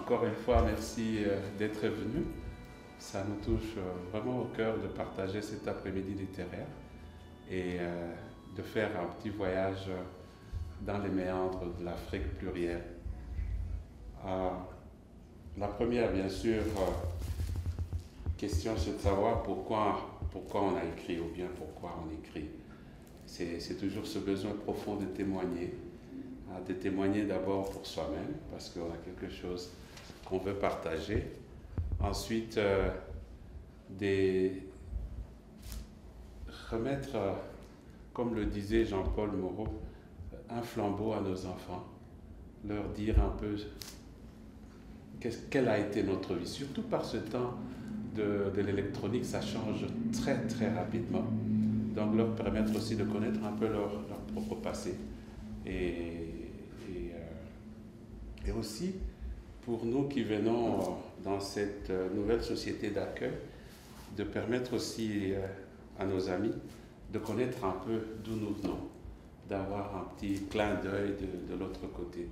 Encore une fois, merci d'être venu. Ça nous touche vraiment au cœur de partager cet après-midi littéraire et de faire un petit voyage dans les méandres de l'Afrique plurielle. La première, bien sûr, question, c'est de savoir pourquoi on a écrit ou bien pourquoi on écrit. C'est toujours ce besoin profond de témoigner d'abord pour soi-même, parce qu'on a quelque chose qu'on veut partager. Ensuite, remettre, comme le disait Jean-Paul Moreau, un flambeau à nos enfants, leur dire un peu quelle a été notre vie, surtout par ce temps de l'électronique, ça change très très rapidement. Donc leur permettre aussi de connaître un peu leur propre passé. Et aussi, pour nous qui venons dans cette nouvelle société d'accueil, de permettre aussi à nos amis de connaître un peu d'où nous venons, d'avoir un petit clin d'œil de l'autre côté.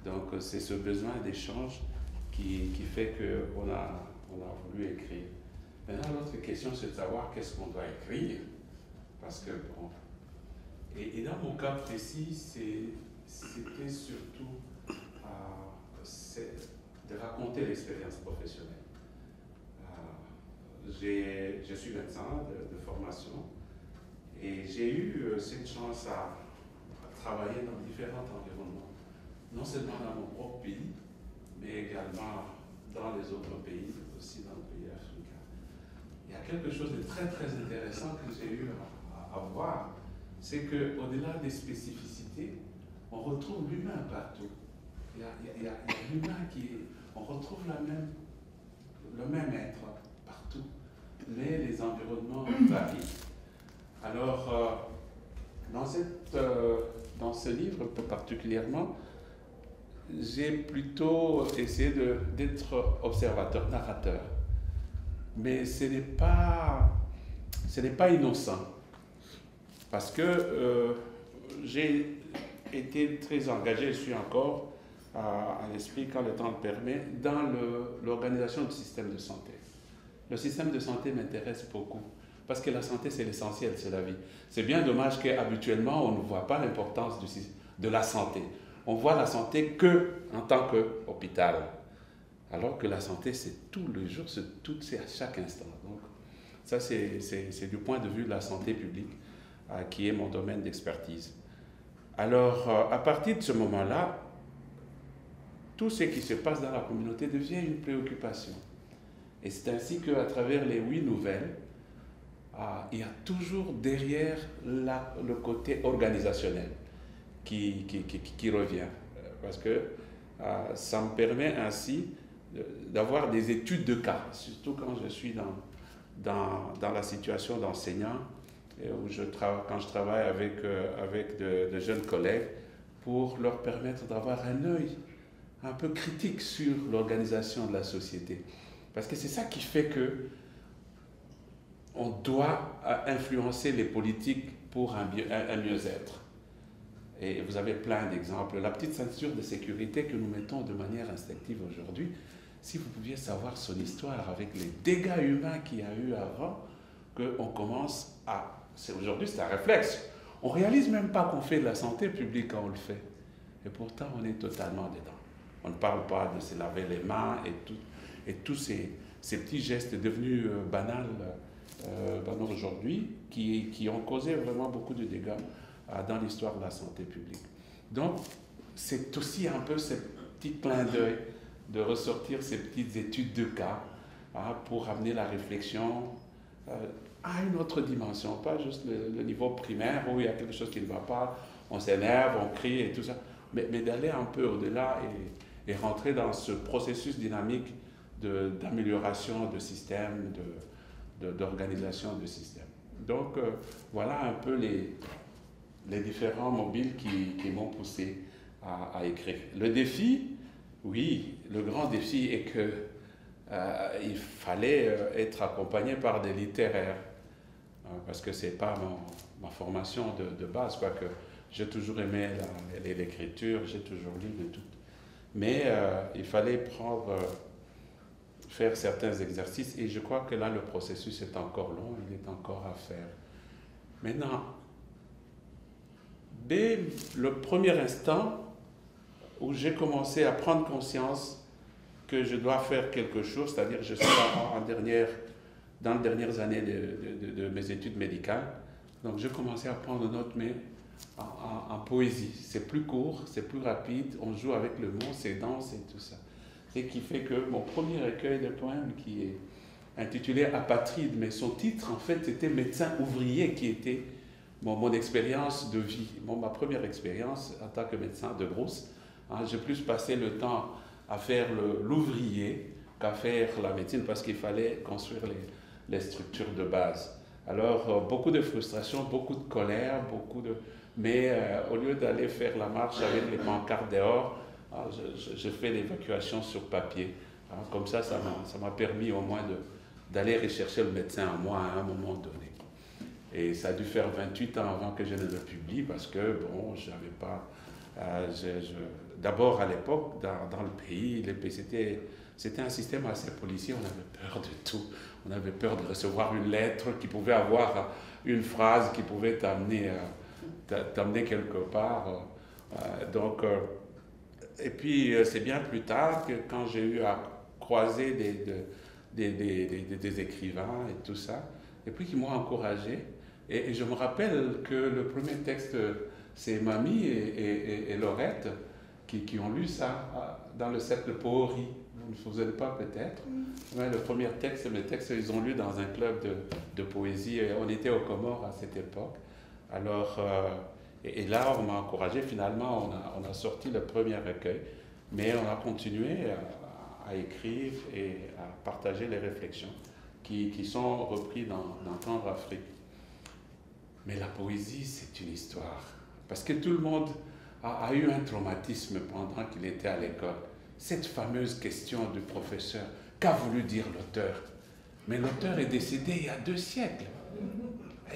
Donc c'est ce besoin d'échange qui fait qu'on a voulu écrire. Maintenant, l'autre question, c'est de savoir qu'est-ce qu'on doit écrire. Parce que, bon, et dans mon cas précis, c'était surtout de raconter l'expérience professionnelle. Je suis médecin de formation et j'ai eu cette chance à travailler dans différents environnements, non seulement dans mon propre pays, mais également dans les autres pays, aussi dans le pays africain. Il y a quelque chose de très très intéressant que j'ai eu à voir, c'est qu'au-delà des spécificités, on retrouve l'humain partout. Il y a l'humain on retrouve le même être partout, mais les environnements varient. Alors, dans ce livre particulièrement, j'ai plutôt essayé d'être observateur, narrateur. Mais ce n'est pas innocent. Parce que j'ai été très engagé, je suis encore à l'esprit quand le temps le permet, dans l'organisation du système de santé. Le système de santé m'intéresse beaucoup. Parce que la santé, c'est l'essentiel, c'est la vie. C'est bien dommage qu'habituellement, on ne voit pas l'importance de la santé. On voit la santé qu'en tant qu'hôpital. Alors que la santé, c'est tout le jour, c'est à chaque instant. Donc, ça, c'est du point de vue de la santé publique, qui est mon domaine d'expertise. Alors, à partir de ce moment-là, tout ce qui se passe dans la communauté devient une préoccupation. Et c'est ainsi qu'à travers les 8 nouvelles, il y a toujours derrière le côté organisationnel qui revient. Parce que ça me permet ainsi d'avoir des études de cas, surtout quand je suis dans la situation d'enseignant, quand je travaille avec de jeunes collègues, pour leur permettre d'avoir un œil un peu critique sur l'organisation de la société. Parce que c'est ça qui fait que on doit influencer les politiques pour un mieux-être. Et vous avez plein d'exemples. La petite ceinture de sécurité que nous mettons de manière instinctive aujourd'hui, si vous pouviez savoir son histoire avec les dégâts humains qu'il y a eu avant, qu'on commence à... Aujourd'hui, c'est un réflexe. On ne réalise même pas qu'on fait de la santé publique quand on le fait. Et pourtant, on est totalement dedans. On ne parle pas de se laver les mains et tous ces petits gestes devenus banals aujourd'hui qui ont causé vraiment beaucoup de dégâts dans l'histoire de la santé publique. Donc, c'est aussi un peu ce petit clin d'œil de ressortir ces petites études de cas pour amener la réflexion à une autre dimension, pas juste le niveau primaire où il y a quelque chose qui ne va pas, on s'énerve, on crie et tout ça, mais d'aller un peu au-delà et rentrer dans ce processus dynamique d'amélioration de système, d'organisation de système. Donc, voilà un peu les différents mobiles qui m'ont poussé à écrire. Le défi, oui, le grand défi est que il fallait être accompagné par des littéraires, parce que ce n'est pas ma formation de base, quoique j'ai toujours aimé l'écriture, j'ai toujours lu de tout. Mais il fallait faire certains exercices et je crois que là, le processus est encore long, il est encore à faire. Maintenant, dès le premier instant où j'ai commencé à prendre conscience que je dois faire quelque chose, c'est-à-dire je suis dans les dernières années de mes études médicales, donc j'ai commencé à prendre note, mais en poésie. C'est plus court, c'est plus rapide, on joue avec le mot, c'est dense et tout ça. Et qui fait que mon premier recueil de poèmes, qui est intitulé Apatride, mais son titre, en fait, c'était Médecin ouvrier, qui était mon expérience de vie. Ma première expérience en tant que médecin de brousse, hein, j'ai plus passé le temps à faire l'ouvrier qu'à faire la médecine, parce qu'il fallait construire les structures de base. Alors, beaucoup de frustration, beaucoup de colère, mais au lieu d'aller faire la marche avec les pancartes dehors, je fais l'évacuation sur papier. Comme ça m'a permis au moins d'aller rechercher le médecin en moi à un moment donné. Et ça a dû faire 28 ans avant que je ne le publie, parce que, bon, je n'avais pas... D'abord, à l'époque, dans le pays, c'était un système assez policier, on avait peur de tout. On avait peur de recevoir une lettre qui pouvait avoir une phrase qui pouvait t'amener quelque part. Et puis, c'est bien plus tard que quand j'ai eu à croiser des écrivains et tout ça, et puis qui m'ont encouragé. Et je me rappelle que le premier texte, c'est Mamie et Laurette qui ont lu ça dans le cercle Pohori. Vous ne vous souvenez pas peut-être. Ouais, le premier texte, mes textes, ils ont lu dans un club de poésie. On était aux Comores à cette époque. Alors, et là, on m'a encouragé. Finalement, on a sorti le premier recueil. Mais on a continué à écrire et à partager les réflexions qui sont reprises dans Tendre Afrique. Mais la poésie, c'est une histoire. Parce que tout le monde a eu un traumatisme pendant qu'il était à l'école. Cette fameuse question du professeur, qu'a voulu dire l'auteur? Mais l'auteur est décédé il y a 2 siècles.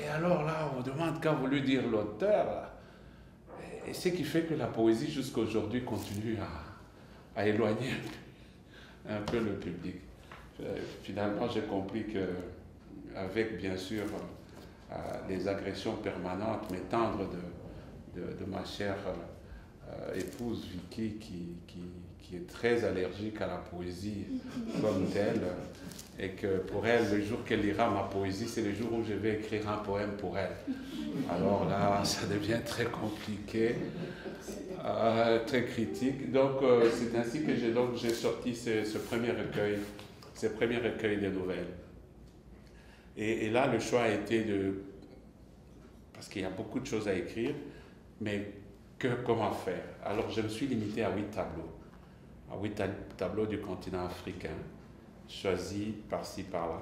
Et alors là, on demande qu'a voulu dire l'auteur. Et ce qui fait que la poésie, jusqu'à aujourd'hui, continue à éloigner un peu le public. Finalement, j'ai compris qu'avec, bien sûr, les agressions permanentes, mais tendres de ma chère épouse Vicky, qui est très allergique à la poésie comme telle, et que pour elle, le jour qu'elle lira ma poésie, c'est le jour où je vais écrire un poème pour elle. Alors là, ça devient très compliqué, très critique. Donc, c'est ainsi que j'ai sorti ce premier recueil de nouvelles. Et là, le choix a été parce qu'il y a beaucoup de choses à écrire, mais comment faire? Alors, je me suis limité à 8 tableaux. À 8 tableaux du continent africain, choisis par-ci, par-là.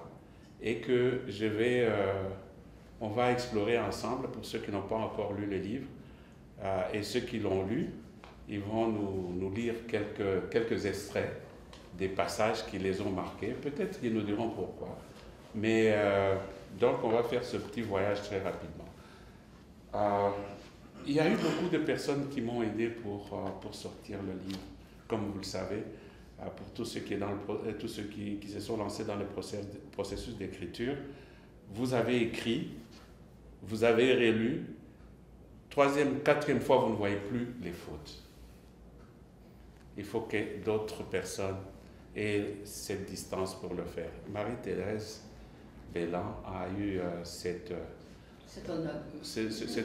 Et que on va explorer ensemble, pour ceux qui n'ont pas encore lu le livre. Et ceux qui l'ont lu, ils vont nous lire quelques extraits des passages qui les ont marqués. Peut-être qu'ils nous diront pourquoi. Mais donc, on va faire ce petit voyage très rapidement. Il y a eu beaucoup de personnes qui m'ont aidé pour sortir le livre, comme vous le savez, pour tous ceux tous ceux qui se sont lancés dans le processus d'écriture. Vous avez écrit, vous avez relu, 3e, 4e fois, vous ne voyez plus les fautes. Il faut que d'autres personnes aient cette distance pour le faire. Marie-Thérèse Bélan a eu cette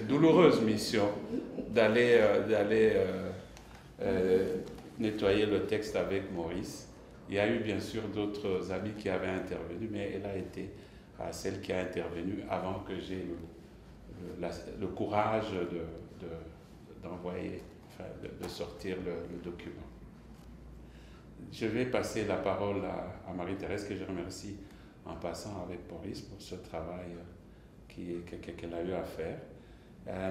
douloureuse mission d'aller nettoyer le texte avec Maurice. Il y a eu bien sûr d'autres amis qui avaient intervenu, mais elle a été celle qui a intervenu avant que j'ai le courage d'envoyer, de sortir le document. Je vais passer la parole à Marie-Thérèse, que je remercie en passant avec Maurice pour ce travail qu'elle a eu à faire.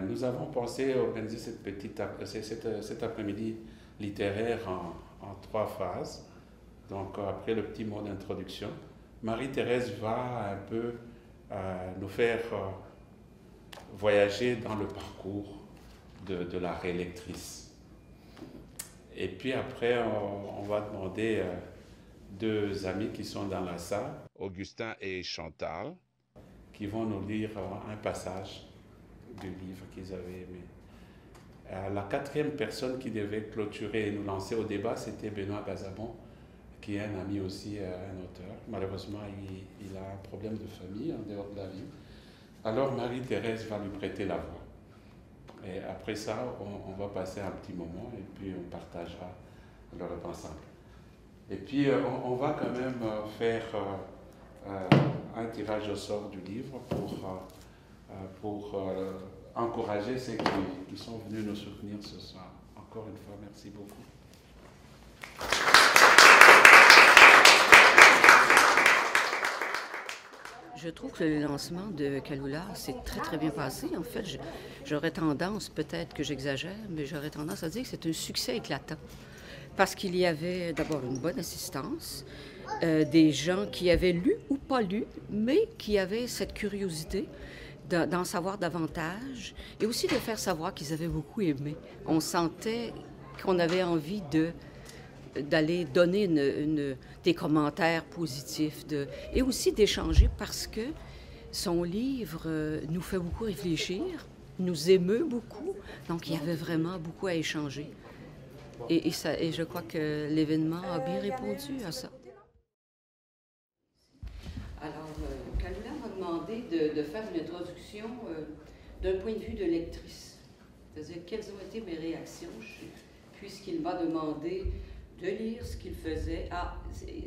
Nous avons pensé organiser cet après-midi littéraire en 3 phases. Donc, après le petit mot d'introduction, Marie-Thérèse va un peu nous faire voyager dans le parcours de la rélectrice. Et puis après, on va demander deux amis qui sont dans la salle, Augustin et Chantal, qui vont nous lire un passage du livre qu'ils avaient aimé. La quatrième personne qui devait clôturer et nous lancer au débat, c'était Benoît Gazabon, qui est un ami aussi, un auteur. Malheureusement, il a un problème de famille en dehors de la vie. Alors Marie-Thérèse va lui prêter la voix. Et après ça, on va passer un petit moment et puis on partagera le repas ensemble. Et puis on va quand même faire un tirage au sort du livre pour encourager ceux qui sont venus nous soutenir ce soir. Encore une fois, merci beaucoup. Je trouve que le lancement de Kalula s'est très, très bien passé. En fait, j'aurais tendance, peut-être que j'exagère, mais j'aurais tendance à dire que c'est un succès éclatant. Parce qu'il y avait d'abord une bonne assistance, des gens qui avaient lu ou pas lu, mais qui avaient cette curiosité d'en savoir davantage et aussi de faire savoir qu'ils avaient beaucoup aimé. On sentait qu'on avait envie d'aller donner des commentaires positifs et aussi d'échanger parce que son livre nous fait beaucoup réfléchir, nous émeut beaucoup, donc il y avait vraiment beaucoup à échanger. Et je crois que l'événement a bien répondu à ça. Alors, Kalula m'a demandé de faire une introduction d'un point de vue de lectrice. C'est-à-dire, quelles ont été mes réactions, puisqu'il m'a demandé de lire ce qu'il faisait. Ah,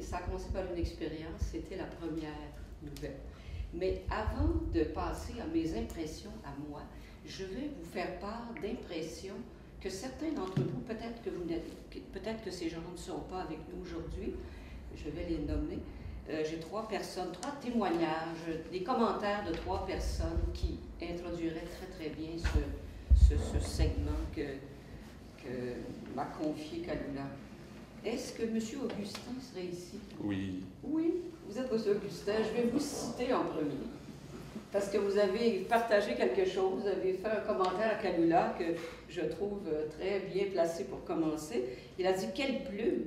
ça a commencé par une expérience, c'était la première nouvelle. Mais avant de passer à mes impressions à moi, je vais vous faire part d'impressions que certains d'entre vous, peut-être que ces gens ne sont pas avec nous aujourd'hui, je vais les nommer. J'ai trois témoignages, des commentaires de trois personnes qui introduiraient très très bien ce segment que m'a confié Kalula. Est-ce que M. Augustin serait ici? Oui. Oui, vous êtes M. Augustin. Je vais vous citer en premier. Parce que vous avez partagé quelque chose, vous avez fait un commentaire à Kalula que je trouve très bien placé pour commencer. Il a dit « Quelle plume !»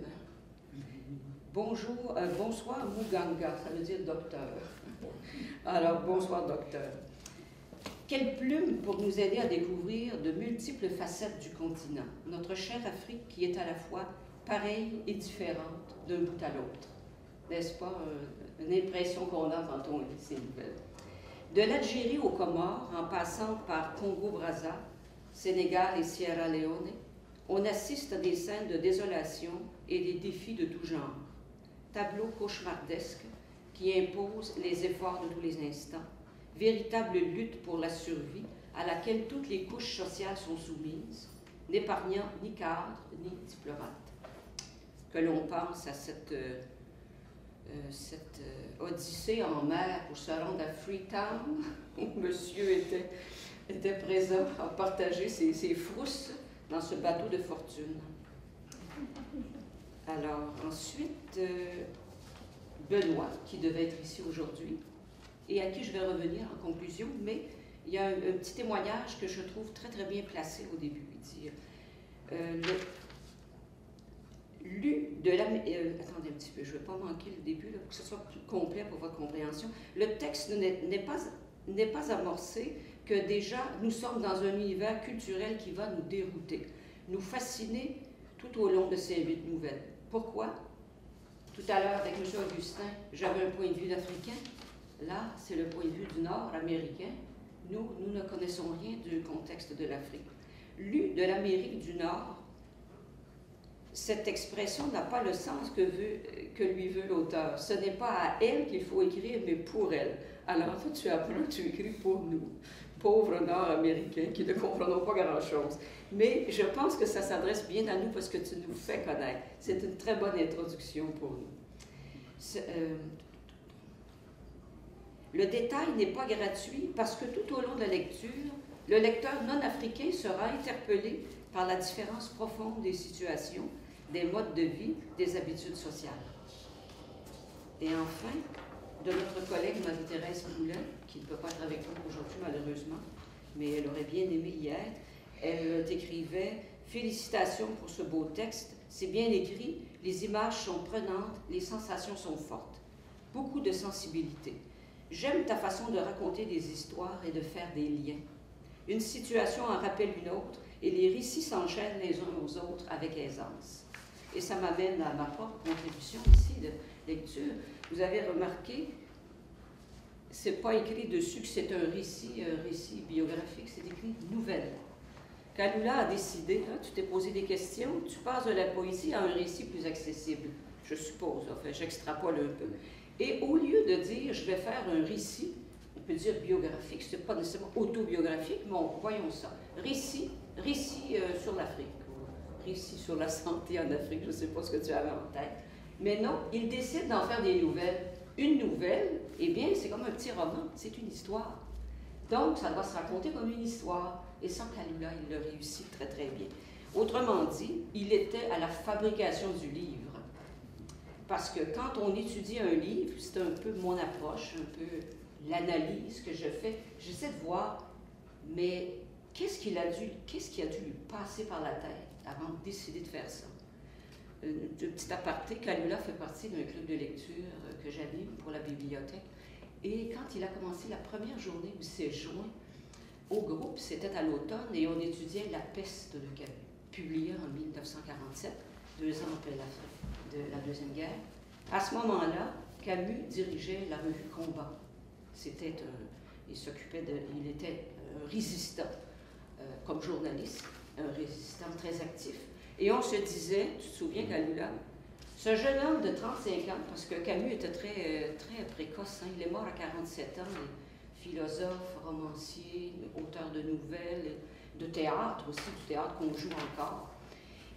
Bonsoir Muganga, ça veut dire docteur. Alors, bonsoir docteur. Quelle plume pour nous aider à découvrir de multiples facettes du continent, notre chère Afrique qui est à la fois pareille et différente d'un bout à l'autre. N'est-ce pas une impression qu'on a quand on lit ces nouvelles? De l'Algérie aux Comores, en passant par Congo-Brazza, Sénégal et Sierra Leone, on assiste à des scènes de désolation et des défis de tout genre. Tableaux cauchemardesques qui imposent les efforts de tous les instants, véritable lutte pour la survie à laquelle toutes les couches sociales sont soumises, n'épargnant ni cadre ni diplomate. Que l'on pense à cette odyssée en mer pour se rendre à Freetown, où monsieur était présent à partager ses frousses dans ce bateau de fortune. Alors, ensuite, Benoît, qui devait être ici aujourd'hui, et à qui je vais revenir en conclusion, mais il y a un petit témoignage que je trouve très, très bien placé au début. Il dit, attendez un petit peu, je ne vais pas manquer le début, là, pour que ce soit plus complet pour votre compréhension. Le texte n'est pas amorcé que déjà nous sommes dans un univers culturel qui va nous dérouter, nous fasciner tout au long de ces 8 nouvelles. Pourquoi? Tout à l'heure, avec M. Augustin, j'avais un point de vue d'Africain. Là, c'est le point de vue du Nord américain. Nous ne connaissons rien du contexte de l'Afrique. Lu de l'Amérique du Nord, cette expression n'a pas le sens que lui veut l'auteur. Ce n'est pas à elle qu'il faut écrire, mais pour elle. Alors, toi, tu apprends, tu écris pour nous, pauvres Nord-Américains qui ne comprenons pas grand-chose. Mais je pense que ça s'adresse bien à nous parce que tu nous fais connaître. C'est une très bonne introduction pour nous. Le détail n'est pas gratuit parce que tout au long de la lecture, le lecteur non-africain sera interpellé par la différence profonde des situations, des modes de vie, des habitudes sociales. Et enfin, de notre collègue Marie-Thérèse Moulin, qui ne peut pas être avec nous aujourd'hui malheureusement, mais elle aurait bien aimé y être, elle écrivait « Félicitations pour ce beau texte. C'est bien écrit, les images sont prenantes, les sensations sont fortes. Beaucoup de sensibilité. J'aime ta façon de raconter des histoires et de faire des liens. Une situation en rappelle une autre et les récits s'enchaînent les uns aux autres avec aisance. Et ça m'amène à ma propre contribution ici de lecture. Vous avez remarqué, c'est pas écrit dessus que c'est un récit biographique, c'est écrit nouvelle. Kalula a décidé, hein, tu t'es posé des questions, tu passes de la poésie à un récit plus accessible, je suppose, enfin, j'extrapole un peu. Et au lieu de dire, je vais faire un récit, on peut dire biographique, c'est pas nécessairement autobiographique, mais voyons ça, récit sur l'Afrique, récit sur la santé en Afrique, je ne sais pas ce que tu avais en tête. Mais non, il décide d'en faire des nouvelles. Une nouvelle, eh bien, c'est comme un petit roman, c'est une histoire. Donc, ça doit se raconter comme une histoire. Et ça, Kalula, il le réussit très, très bien. Autrement dit, il était à la fabrication du livre. Parce que quand on étudie un livre, c'est un peu mon approche, un peu l'analyse que je fais. J'essaie de voir, mais qu'est-ce qui a dû lui passer par la tête avant de décider de faire ça? De petit aparté, Kalula fait partie d'un club de lecture que j'anime pour la bibliothèque. Et quand il a commencé la première journée où il s'est joint au groupe, c'était à l'automne, et on étudiait La peste de Camus, publié en 1947, 2 ans après la fin de la Deuxième Guerre. À ce moment-là, Camus dirigeait la revue Combat. Il était un résistant comme journaliste, un résistant très actif. Et on se disait, tu te souviens, Kalula, ce jeune homme de 35 ans, parce que Camus était très, très précoce, hein, il est mort à 47 ans, philosophe, romancier, auteur de nouvelles, de théâtre aussi, du théâtre qu'on joue encore.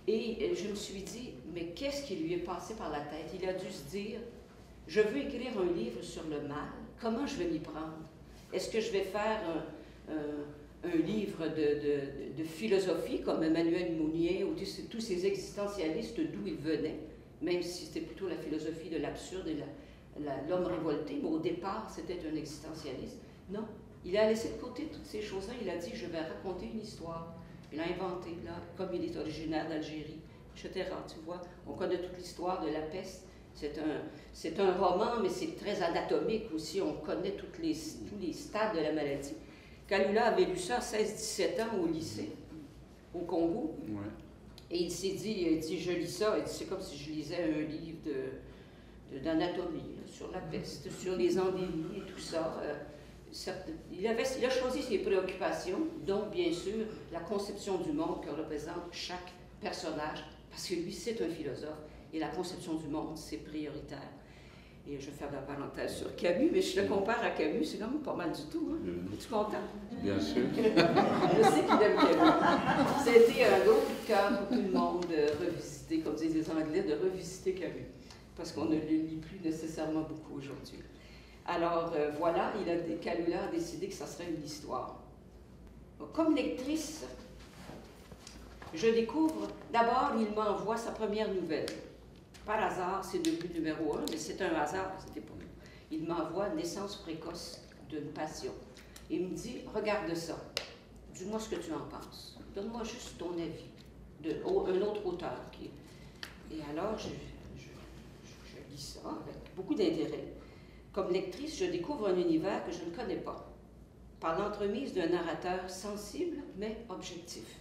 Et je me suis dit, mais qu'est-ce qui lui est passé par la tête? Il a dû se dire, je veux écrire un livre sur le mal, comment je vais m'y prendre? Est-ce que je vais faire un livre de philosophie comme Emmanuel Mounier ou tous ces existentialistes d'où ils venaient, même si c'était plutôt la philosophie de l'absurde et l'homme révolté, mais au départ, c'était un existentialiste. Non, il a laissé de côté toutes ces choses-là, il a dit, je vais raconter une histoire. Il a inventé, là, comme il est originaire d'Algérie, etc. Tu vois, on connaît toute l'histoire de la peste. C'est un roman, mais c'est très anatomique aussi, on connaît tous les stades de la maladie. Kalula avait lu ça à 16-17 ans au lycée, au Congo. Ouais. Et il s'est dit, je lis ça, c'est comme si je lisais un livre d'anatomie, sur la peste, sur les endémies et tout ça. Il a choisi ses préoccupations, donc bien sûr la conception du monde que représente chaque personnage, parce que lui c'est un philosophe, et la conception du monde c'est prioritaire. Et je vais faire la parenthèse sur Camus, mais je le compare à Camus, c'est quand même pas mal du tout. Hein? Es-tu content? Bien sûr. Je sais qu'il aime Camus. Ça a été un gros coup de cœur pour tout le monde de revisiter, comme disent les Anglais, de revisiter Camus, parce qu'on ne le lit plus nécessairement beaucoup aujourd'hui. Alors voilà, Kalula a décidé que ça serait une histoire. Comme lectrice, je découvre, d'abord il m'envoie sa première nouvelle. Par hasard, c'est devenu numéro 1, mais c'est un hasard, c'était pas lui. Il m'envoie Naissance précoce d'une passion. Il me dit, regarde ça, dis-moi ce que tu en penses. Donne-moi juste ton avis, un autre auteur. Et alors, je lis ça avec beaucoup d'intérêt. Comme lectrice, je découvre un univers que je ne connais pas, par l'entremise d'un narrateur sensible, mais objectif.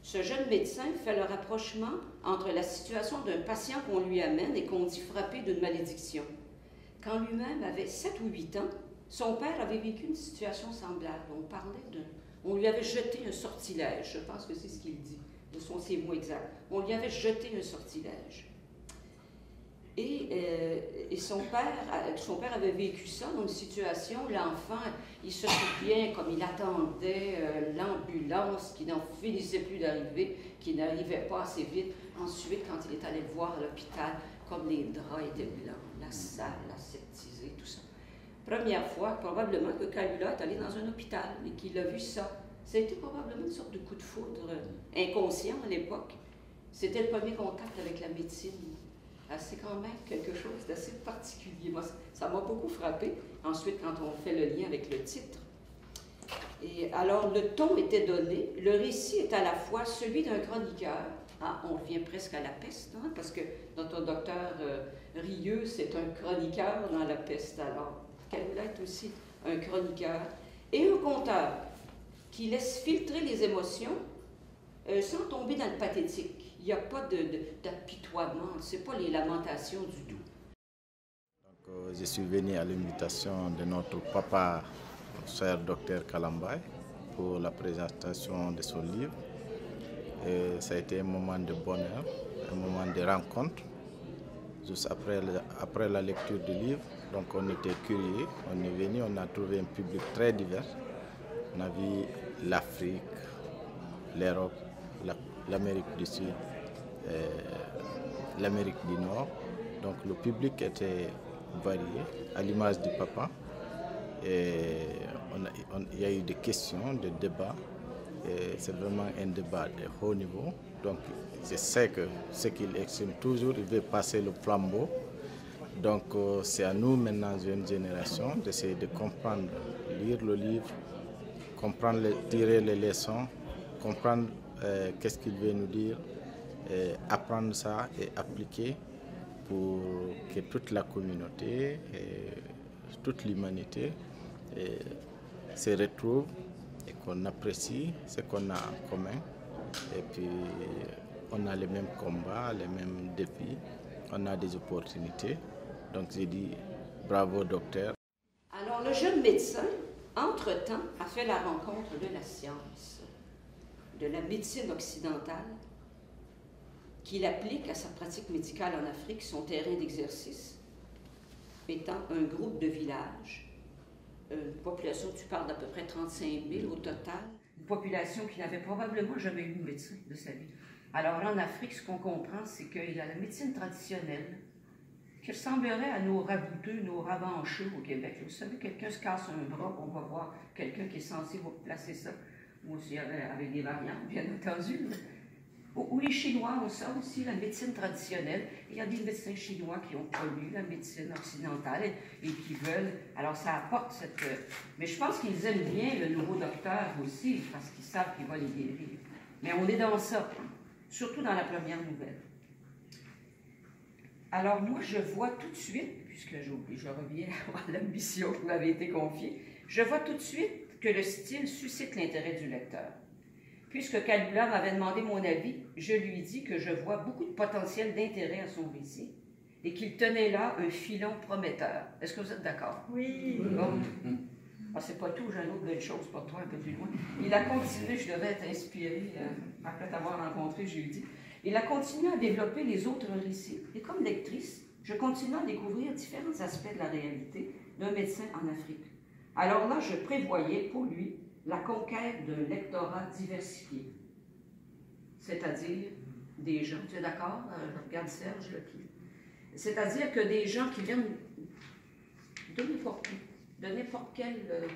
Ce jeune médecin fait le rapprochement entre la situation d'un patient qu'on lui amène et qu'on dit frappé d'une malédiction. Quand lui-même avait 7 ou 8 ans, son père avait vécu une situation semblable. On lui avait jeté un sortilège, je pense que c'est ce qu'il dit, ce sont ses mots exacts. On lui avait jeté un sortilège. Et son père avait vécu ça dans une situation, l'enfant, il se souvient comme il attendait l'ambulance qui n'en finissait plus d'arriver, qui n'arrivait pas assez vite. Ensuite, quand il est allé le voir à l'hôpital, comme les draps étaient blancs, la salle aseptisée, tout ça. Première fois, probablement, que Kalula est allé dans un hôpital et qu'il a vu ça. Ça a été probablement une sorte de coup de foudre inconscient à l'époque. C'était le premier contact avec la médecine. C'est quand même quelque chose d'assez particulier. Moi, ça m'a beaucoup frappé. Ensuite, quand on fait le lien avec le titre, Et alors, le ton était donné. Le récit est à la fois celui d'un chroniqueur. Ah, on revient presque à la peste, hein, parce que notre docteur Rieux, c'est un chroniqueur dans la peste. Alors, Kalula est aussi un chroniqueur. Et un conteur qui laisse filtrer les émotions sans tomber dans le pathétique. Il n'y a pas d'apitoiement, ce n'est pas les lamentations du doux. Donc, je suis venu à l'invitation de notre papa, cher docteur Kalambay, pour la présentation de son livre. Et ça a été un moment de bonheur, un moment de rencontre. Juste après la lecture du livre, donc on était curieux, on est venu, on a trouvé un public très divers. On a vu l'Afrique, l'Europe, l'Amérique du Sud, l'Amérique du Nord. Donc le public était varié, à l'image du papa. Et il y a eu des questions, des débats. C'est vraiment un débat de haut niveau. Donc je sais que ce qu'il exprime toujours, il veut passer le flambeau. Donc c'est à nous maintenant, jeune génération, d'essayer de comprendre, lire le livre, comprendre, tirer les leçons, comprendre qu'est-ce qu'il veut nous dire, apprendre ça et appliquer pour que toute la communauté, toute l'humanité se retrouve et qu'on apprécie ce qu'on a en commun. Et puis on a les mêmes combats, les mêmes défis, on a des opportunités. Donc j'ai dit bravo docteur. Alors le jeune médecin, entre-temps, a fait la rencontre de la science, de la médecine occidentale, qu'il applique à sa pratique médicale en Afrique, son terrain d'exercice, étant un groupe de villages, une population, tu parles d'à peu près 35 000 au total, une population qui n'avait probablement jamais eu de médecin de sa vie. Alors en Afrique, ce qu'on comprend, c'est qu'il y a la médecine traditionnelle, qui ressemblerait à nos rabouteux, nos rabancheux au Québec. Vous savez, quelqu'un se casse un bras, on va voir quelqu'un qui est censé vous placer ça, ou aussi avec des variantes, bien entendu. Ou les Chinois ont ça aussi, la médecine traditionnelle. Il y a des médecins chinois qui ont connu la médecine occidentale et qui veulent... Alors ça apporte cette... Mais je pense qu'ils aiment bien le nouveau docteur aussi, parce qu'ils savent qu'il va les guérir. Mais on est dans ça, surtout dans la première nouvelle. Alors moi, je vois tout de suite, puisque je reviens à l'ambition qui m'avait été confiée, je vois tout de suite que le style suscite l'intérêt du lecteur. Puisque Kalula m'avait demandé mon avis, je lui dis que je vois beaucoup de potentiel d'intérêt à son récit et qu'il tenait là un filon prometteur. Est-ce que vous êtes d'accord? Oui. Bon. Ah, c'est pas tout, j'ai une autre belle chose pour toi, un peu plus loin. Il a continué, je devais être inspirée après t'avoir rencontré jeudi. Il a continué à développer les autres récits. Et comme lectrice, je continue à découvrir différents aspects de la réalité d'un médecin en Afrique. Alors là, je prévoyais pour lui la conquête d'un lectorat diversifié. C'est-à-dire des gens, tu es d'accord? Regarde Serge, là, c'est-à-dire que des gens qui viennent de n'importe quelle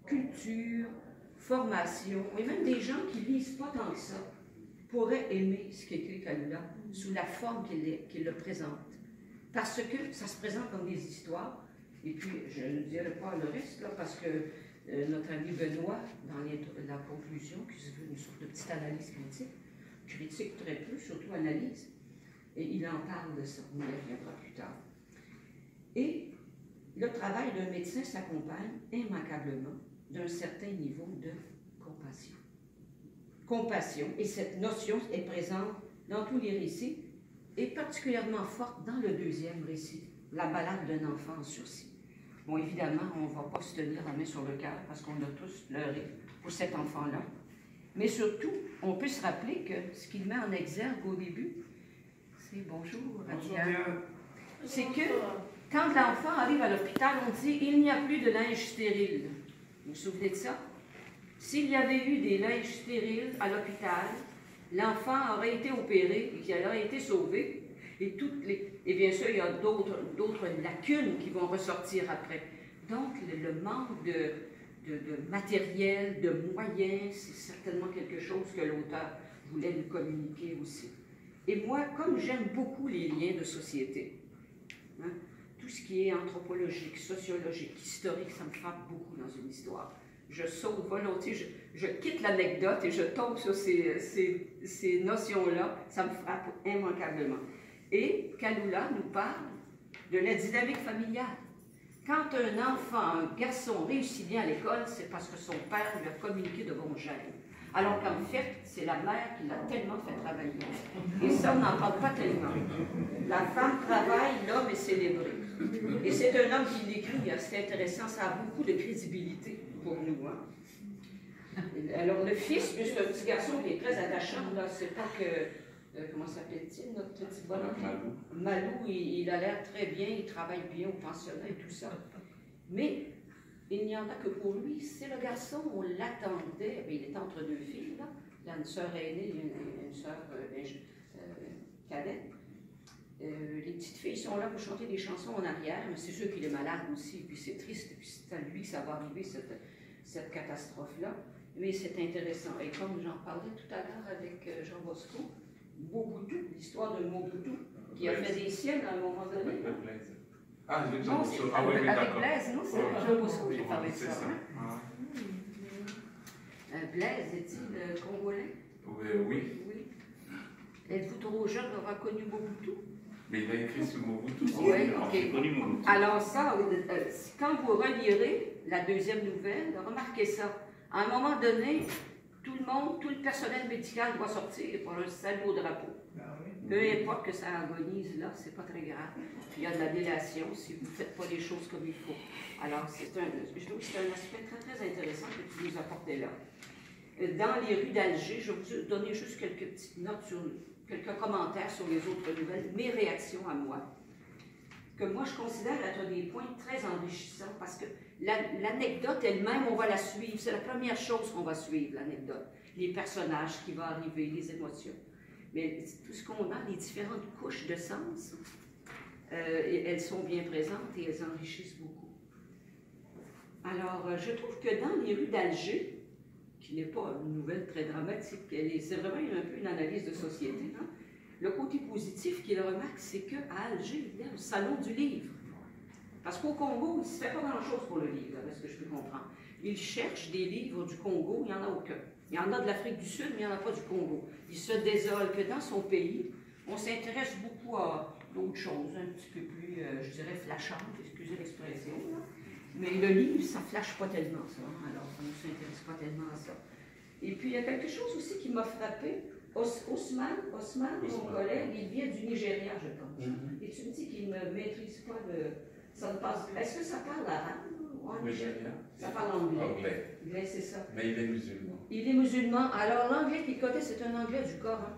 culture, formation, et même des gens qui ne lisent pas tant que ça, pourraient aimer ce qu'écrit Kalula sous la forme qu'il le présente. Parce que ça se présente comme des histoires, et puis je ne dirai pas le reste, là, parce que notre ami Benoît, dans la conclusion, qui se veut une sorte de petite analyse critique très peu, surtout analyse, et il en parle de ça, on y reviendra plus tard. Et le travail d'un médecin s'accompagne immanquablement d'un certain niveau de compassion. Compassion, et cette notion est présente dans tous les récits, et particulièrement forte dans le deuxième récit, la balade d'un enfant en sursis. Bon, évidemment, on ne va pas se tenir la main sur le cœur parce qu'on a tous pleuré pour cet enfant-là. Mais surtout, on peut se rappeler que ce qu'il met en exergue au début, c'est bonjour, Diane. C'est que quand l'enfant arrive à l'hôpital, on dit il n'y a plus de linge stérile. Vous vous souvenez de ça? S'il y avait eu des linges stériles à l'hôpital, l'enfant aurait été opéré et qu'il aurait été sauvé. Et bien sûr, il y a d'autres lacunes qui vont ressortir après. Donc, le manque de matériel, de moyens, c'est certainement quelque chose que l'auteur voulait nous communiquer aussi. Et moi, comme j'aime beaucoup les liens de société, hein, tout ce qui est anthropologique, sociologique, historique, ça me frappe beaucoup dans une histoire. je saute volontiers, je quitte l'anecdote et je tombe sur ces notions-là. Ça me frappe immanquablement. Et Kalula nous parle de la dynamique familiale. Quand un enfant, un garçon réussit bien à l'école, c'est parce que son père lui a communiqué de bons gènes. Alors qu'en fait, c'est la mère qui l'a tellement fait travailler. Et ça, on n'en parle pas tellement. La femme travaille, l'homme est célébré. Et c'est un homme qui l'écrit, c'est intéressant, ça a beaucoup de crédibilité pour nous. Hein. Alors, le fils, c'est un petit garçon qui est très attachant, là, c'est pas que... comment s'appelle-t-il, notre petit bonhomme? Malou, il a l'air très bien, il travaille bien au pensionnat et tout ça. Mais il n'y en a que pour lui. C'est le garçon, on l'attendait. Il était entre deux filles, là. Il a une sœur aînée, une sœur cadette. Les petites filles sont là pour chanter des chansons en arrière, mais c'est sûr qu'il est malade aussi, et puis c'est triste, et puis c'est à lui que ça va arriver, cette catastrophe-là. Mais c'est intéressant. Et comme j'en parlais tout à l'heure avec Jean Bosco, Mobutu, l'histoire de Mobutu, qui a fait des siennes à un moment donné. Ah, avec Jean Bosco. Avec Blaise, non, c'est Jean Bosco qui a parlé de ça. Blaise, est-il congolais? Oui. Êtes-vous trop jeune d'avoir connu Mobutu? Mais il a écrit sur Mobutu. Oui, ok. Alors ça, quand vous relirez la deuxième nouvelle, remarquez ça. À un moment donné, tout le personnel médical doit sortir pour un salut au drapeau. Peu importe que ça agonise, là, c'est pas très grave. Puis il y a de la délation si vous ne faites pas les choses comme il faut. Alors, je trouve que c'est un aspect très, très intéressant que tu nous apportais là. Dans les rues d'Alger, je vais vous donner juste quelques petites notes sur quelques commentaires sur les autres nouvelles, mes réactions à moi, que moi je considère être des points très enrichissants parce que l'anecdote elle-même, on va la suivre. C'est la première chose qu'on va suivre, l'anecdote. Les personnages qui vont arriver, les émotions. Mais tout ce qu'on a, les différentes couches de sens, elles sont bien présentes et elles enrichissent beaucoup. Alors, je trouve que dans les rues d'Alger, qui n'est pas une nouvelle très dramatique, c'est vraiment un peu une analyse de société, hein? Le côté positif qu'il remarque, c'est qu'à Alger, il y a le salon du livre. Parce qu'au Congo, il ne se fait pas grand-chose pour le livre, avec ce que je peux comprendre. Ils cherchent des livres du Congo, il n'y en a aucun. Il y en a de l'Afrique du Sud, mais il n'y en a pas du Congo. Il se désole que dans son pays, on s'intéresse beaucoup à d'autres choses, un petit peu plus, je dirais, flashantes, excusez l'expression. Mais le livre, ça ne flash pas tellement, ça. Alors, on ne s'intéresse pas tellement à ça. Et puis, il y a quelque chose aussi qui m'a frappé. Osman, mon collègue, il vient du Nigeria, je pense. Et tu me dis qu'il ne maîtrise pas le... Ça ne passe... Est-ce que ça parle arabe en Nigeria? Ça parle anglais. Anglais, c'est ça. Mais il est musulman. Il est musulman. Alors, l'anglais qu'il connaît, c'est un anglais du Coran.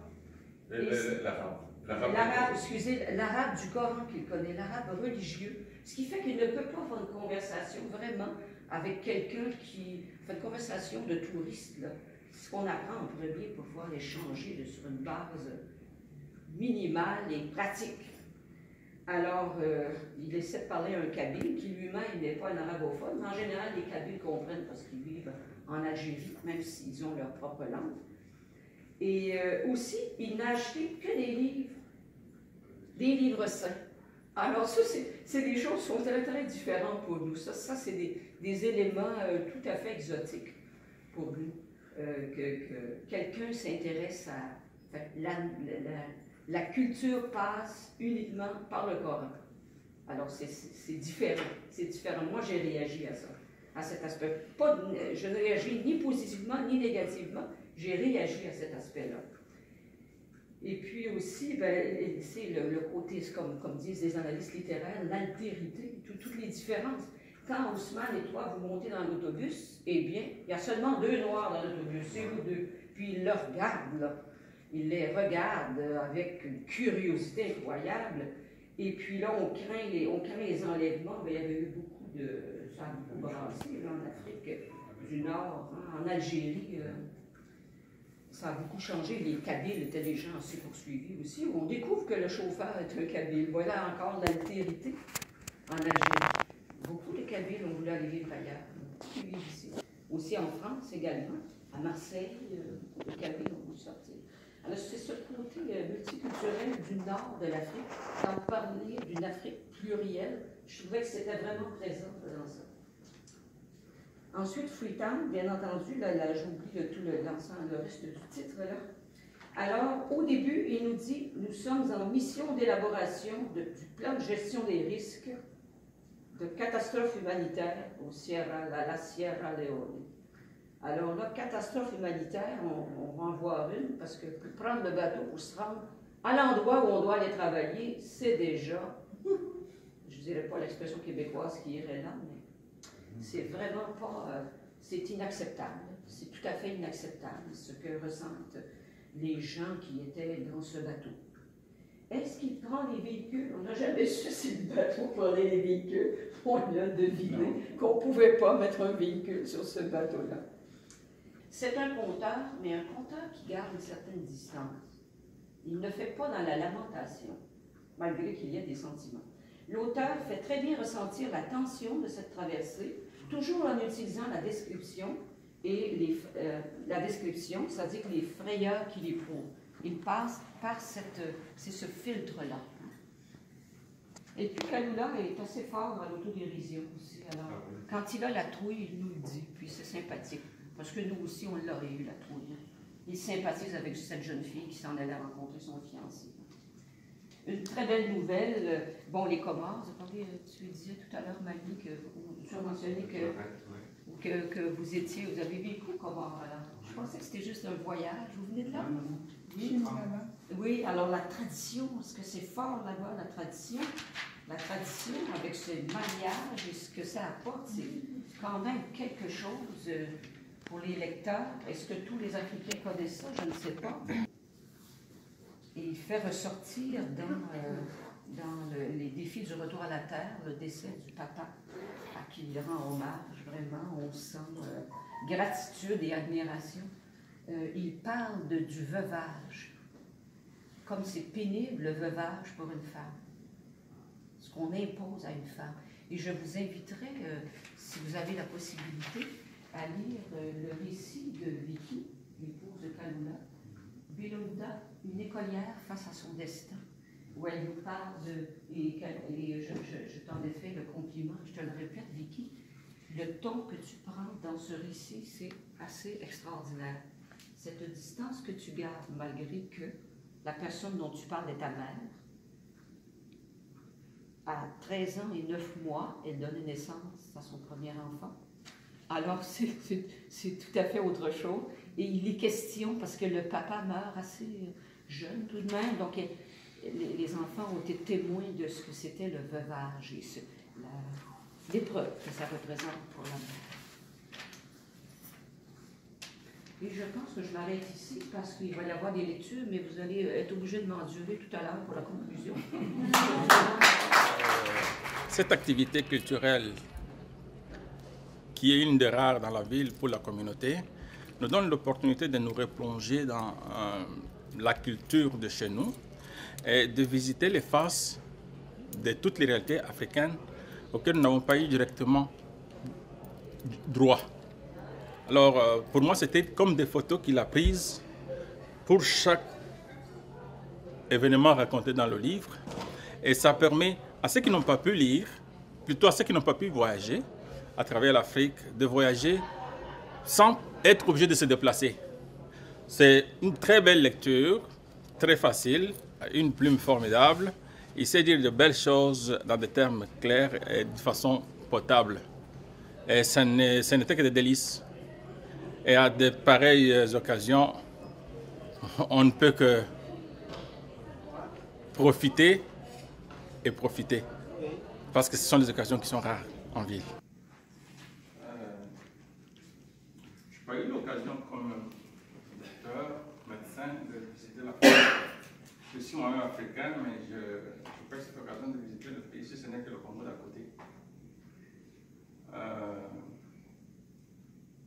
L'arabe, excusez, l'arabe du Coran qu'il connaît, l'arabe religieux. Ce qui fait qu'il ne peut pas avoir une conversation vraiment avec quelqu'un qui fait une conversation de touriste, là. Ce qu'on apprend, on pourrait bien pouvoir échanger sur une base minimale et pratique. Alors, il essaie de parler à un Kabyle qui lui-même n'est pas un arabophone, mais en général, les Kabyles comprennent parce qu'ils vivent en Algérie, même s'ils ont leur propre langue. Et aussi, il n'a acheté que des livres saints. Alors, ça, c'est des choses qui sont très, très différentes pour nous. Ça c'est des éléments tout à fait exotiques pour nous. Que quelqu'un s'intéresse à... La culture passe uniquement par le Coran. Alors, c'est différent. C'est différent. Moi, j'ai réagi à ça, à cet aspect. Je ne réagis ni positivement ni négativement. J'ai réagi à cet aspect-là. Et puis aussi, c'est le côté, comme disent les analystes littéraires, l'altérité, toutes les différences. Quand Ousmane et toi, vous montez dans l'autobus, eh bien, il y a seulement 2 Noirs dans l'autobus, c'est vous 2. Puis il les regarde, là. Il les regarde avec une curiosité incroyable. Et puis là, on craint les enlèvements. Il y avait eu beaucoup de... Ça a beaucoup brassé, là, en Afrique du Nord, hein, en Algérie. Ça a beaucoup changé. Les Kabyles étaient des gens assez poursuivis aussi. On découvre que le chauffeur est un Kabyle. Voilà encore l'altérité en Algérie. Beaucoup de Kabyles ont voulu aller vivre ailleurs, qui vivent ici. Aussi en France également, à Marseille, les Kabyles ont voulu sortir. Alors c'est ce côté multiculturel du nord de l'Afrique, d'en parler d'une Afrique plurielle, je trouvais que c'était vraiment présent dans ça. Ensuite, Freetown, bien entendu, là j'oublie tout l'ensemble, le reste du titre, là. Alors, au début, il nous dit, nous sommes en mission d'élaboration du plan de gestion des risques de catastrophes humanitaires à la Sierra Leone. Alors là, catastrophe humanitaire, on va en voir une, parce que prendre le bateau pour se rendre à l'endroit où on doit aller travailler, c'est déjà, je ne dirais pas l'expression québécoise qui irait là, mais c'est vraiment pas, c'est inacceptable. C'est tout à fait inacceptable ce que ressentent les gens qui étaient dans ce bateau. Est-ce qu'il prend les véhicules? On n'a jamais su si le bateau prenait les véhicules. On a deviné qu'on ne pouvait pas mettre un véhicule sur ce bateau-là. C'est un conteur, mais un conteur qui garde une certaine distance. Il ne fait pas dans la lamentation, malgré qu'il y ait des sentiments. L'auteur fait très bien ressentir la tension de cette traversée, toujours en utilisant la description, c'est-à-dire les frayeurs qu'il éprouve. Il passe par c'est ce filtre-là. Et puis Kalula est assez fort à l'autodérision aussi. Alors, quand il a la trouille, il nous le dit, puis c'est sympathique. Parce que nous aussi, on l'aurait eu, la trouille. Il sympathise avec cette jeune fille qui s'en allait rencontrer son fiancé. Une très belle nouvelle. Bon, les Comores, tu disais tout à l'heure, Mali, tu as mentionné que vous avez vécu aux Comores. Alors, je pensais que c'était juste un voyage. Vous venez de là? Oui, alors la tradition, est-ce que c'est fort là-bas, la tradition? La tradition, avec ce mariage et ce que ça apporte, c'est quand même quelque chose pour les lecteurs. Est-ce que tous les Africains connaissent ça? Je ne sais pas. Et il fait ressortir dans les défis du retour à la terre le décès du papa, à qui il rend hommage. Vraiment, on sent gratitude et admiration. Il parle du veuvage. Comme c'est pénible le veuvage pour une femme. Ce qu'on impose à une femme. Et je vous inviterai, si vous avez la possibilité, à lire le récit de Vicky, l'épouse de Kalula, Belunda, une écolière face à son destin, où elle nous parle et je t'en ai fait le compliment, je te le répète, Vicky, le ton que tu prends dans ce récit, c'est assez extraordinaire. Cette distance que tu gardes, malgré que la personne dont tu parles est ta mère, à 13 ans et 9 mois, elle donne naissance à son premier enfant. Alors, c'est tout à fait autre chose. Et il est question, parce que le papa meurt assez jeune tout de même, donc les enfants ont été témoins de ce que c'était le veuvage et l'épreuve que ça représente pour la mère. Et je pense que je m'arrête ici parce qu'il va y avoir des lectures, mais vous allez être obligé de m'endurer tout à l'heure pour la conclusion. Cette activité culturelle, qui est une des rares dans la ville pour la communauté, nous donne l'opportunité de nous replonger dans la culture de chez nous et de visiter les faces de toutes les réalités africaines auxquelles nous n'avons pas eu directement droit. Alors, pour moi, c'était comme des photos qu'il a prises pour chaque événement raconté dans le livre. Et ça permet à ceux qui n'ont pas pu lire, plutôt à ceux qui n'ont pas pu voyager à travers l'Afrique, de voyager sans être obligé de se déplacer. C'est une très belle lecture, très facile, une plume formidable. Il sait dire de belles choses dans des termes clairs et de façon potable. Et ce n'était que des délices. Et à de pareilles occasions, on ne peut que profiter et profiter. Parce que ce sont des occasions qui sont rares en ville. Je n'ai pas eu l'occasion comme docteur, médecin, de visiter l'Afrique. Je suis moi-même africain, mais je n'ai pas eu cette occasion de visiter le pays, si ce n'est que le Congo d'à côté.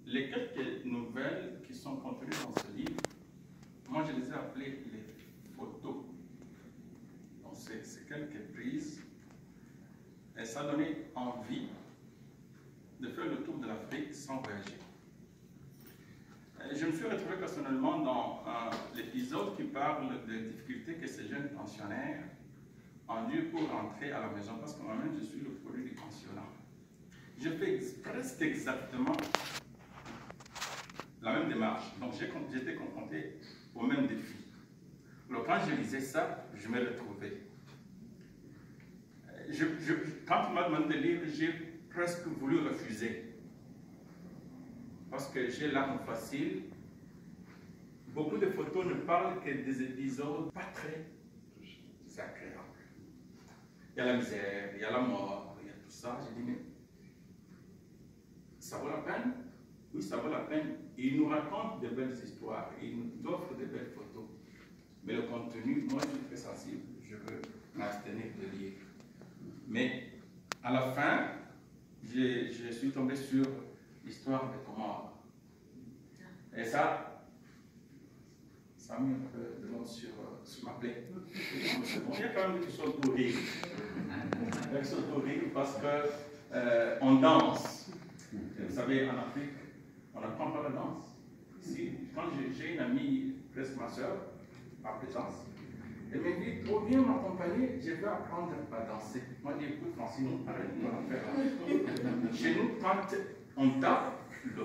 Les quelques nouvelles qui sont contenues dans ce livre, moi je les ai appelées les photos. Donc c'est quelques prises. Et ça a donné envie de faire le tour de l'Afrique sans voyager. Et je me suis retrouvé personnellement dans l'épisode qui parle des difficultés que ces jeunes pensionnaires ont dû pour rentrer à la maison, parce que moi-même je suis le produit du pensionnat. je fais presque exactement la même démarche. Donc j'étais confronté au même défi. Alors quand je lisais ça, je me retrouvais. Quand on m'a demandé de lire, j'ai presque voulu refuser. Parce que j'ai l'arme facile. Beaucoup de photos ne parlent que des épisodes pas très agréables. Il y a la misère, il y a la mort, il y a tout ça. J'ai dit, mais ça vaut la peine? Oui, ça vaut la peine. Il nous raconte de belles histoires, il nous offre de belles photos. Mais le contenu, moi, je suis très sensible. Je veux m'abstenir de lire. Mais à la fin, je suis tombé sur l'histoire de Comore. Et ça a mis un peu de l'eau sur ma plaie. Il y a quand même quelque chose pour rire. Quelque chose pour rire parce qu'on danse. Vous savez, en Afrique, on n'apprend pas la danse. Ici, quand j'ai une amie, presque ma soeur, par présence, elle m'a dit, oh viens m'accompagner, je veux apprendre à danser. Moi, je dis, écoute, Francine, arrête de en faire. Chez nous, quand on tape le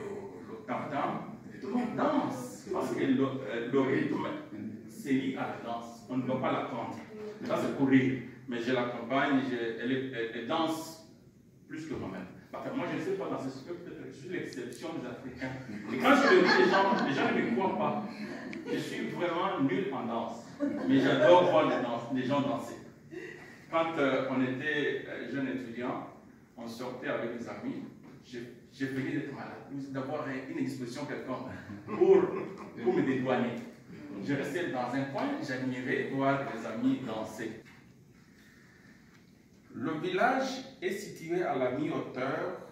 tam-tam, tout le monde danse. Parce que le rythme, c'est lié à la danse. On ne doit pas l'apprendre. Ça, c'est pour rire. Mais je l'accompagne, elle danse plus que moi-même. Enfin, moi, je ne sais pas danser, je suis l'exception des Africains. Et quand je le dis, les gens ne me croient pas. Je suis vraiment nul en danse. Mais j'adore voir les gens danser. Quand on était jeunes étudiants, on sortait avec des amis. J'ai failli d'être malade, d'avoir une exposition quelconque pour me dédouaner. Je restais dans un coin, j'admirais voir les amis danser. Le village est situé à la mi-hauteur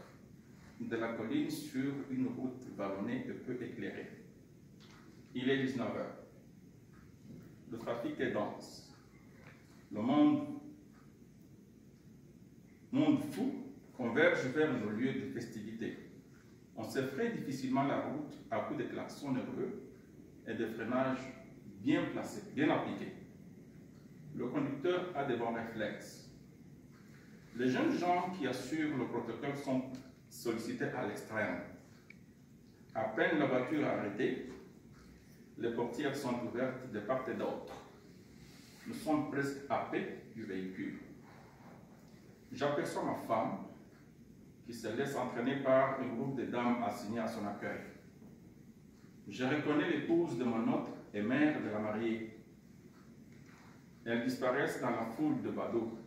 de la colline sur une route vallonnée et peu éclairée. Il est 19 h. Le trafic est dense. Le monde fou converge vers nos lieux de festivité. On se fraye difficilement la route à coups de klaxons nerveux et de freinages bien placés, bien appliqués. Le conducteur a de bons réflexes. Les jeunes gens qui assurent le protocole sont sollicités à l'extrême. À peine la voiture arrêtée, les portières sont ouvertes de part et d'autre. Nous sommes presque happés du véhicule. J'aperçois ma femme qui se laisse entraîner par un groupe de dames assignées à son accueil. Je reconnais l'épouse de mon hôte et mère de la mariée. Elles disparaissent dans la foule de badauds.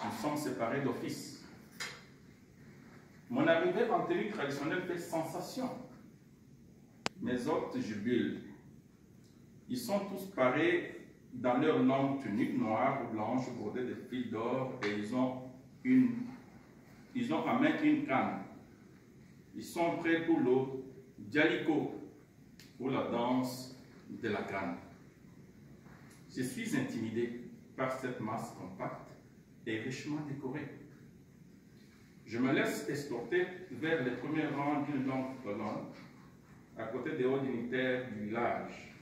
Nous sommes séparés d'office. Mon arrivée en tenue traditionnelle fait sensation. Mes hôtes jubilent. Ils sont tous parés dans leur longue tunique noire ou blanche bordée de fils d'or et ils ont à main une canne. Ils sont prêts pour l'eau, Djaliko, pour la danse de la canne. Je suis intimidé par cette masse compacte et richement décorée. Je me laisse escorter vers les premiers rangs d'une longue colonne, à côté des hauts dignitaires du village.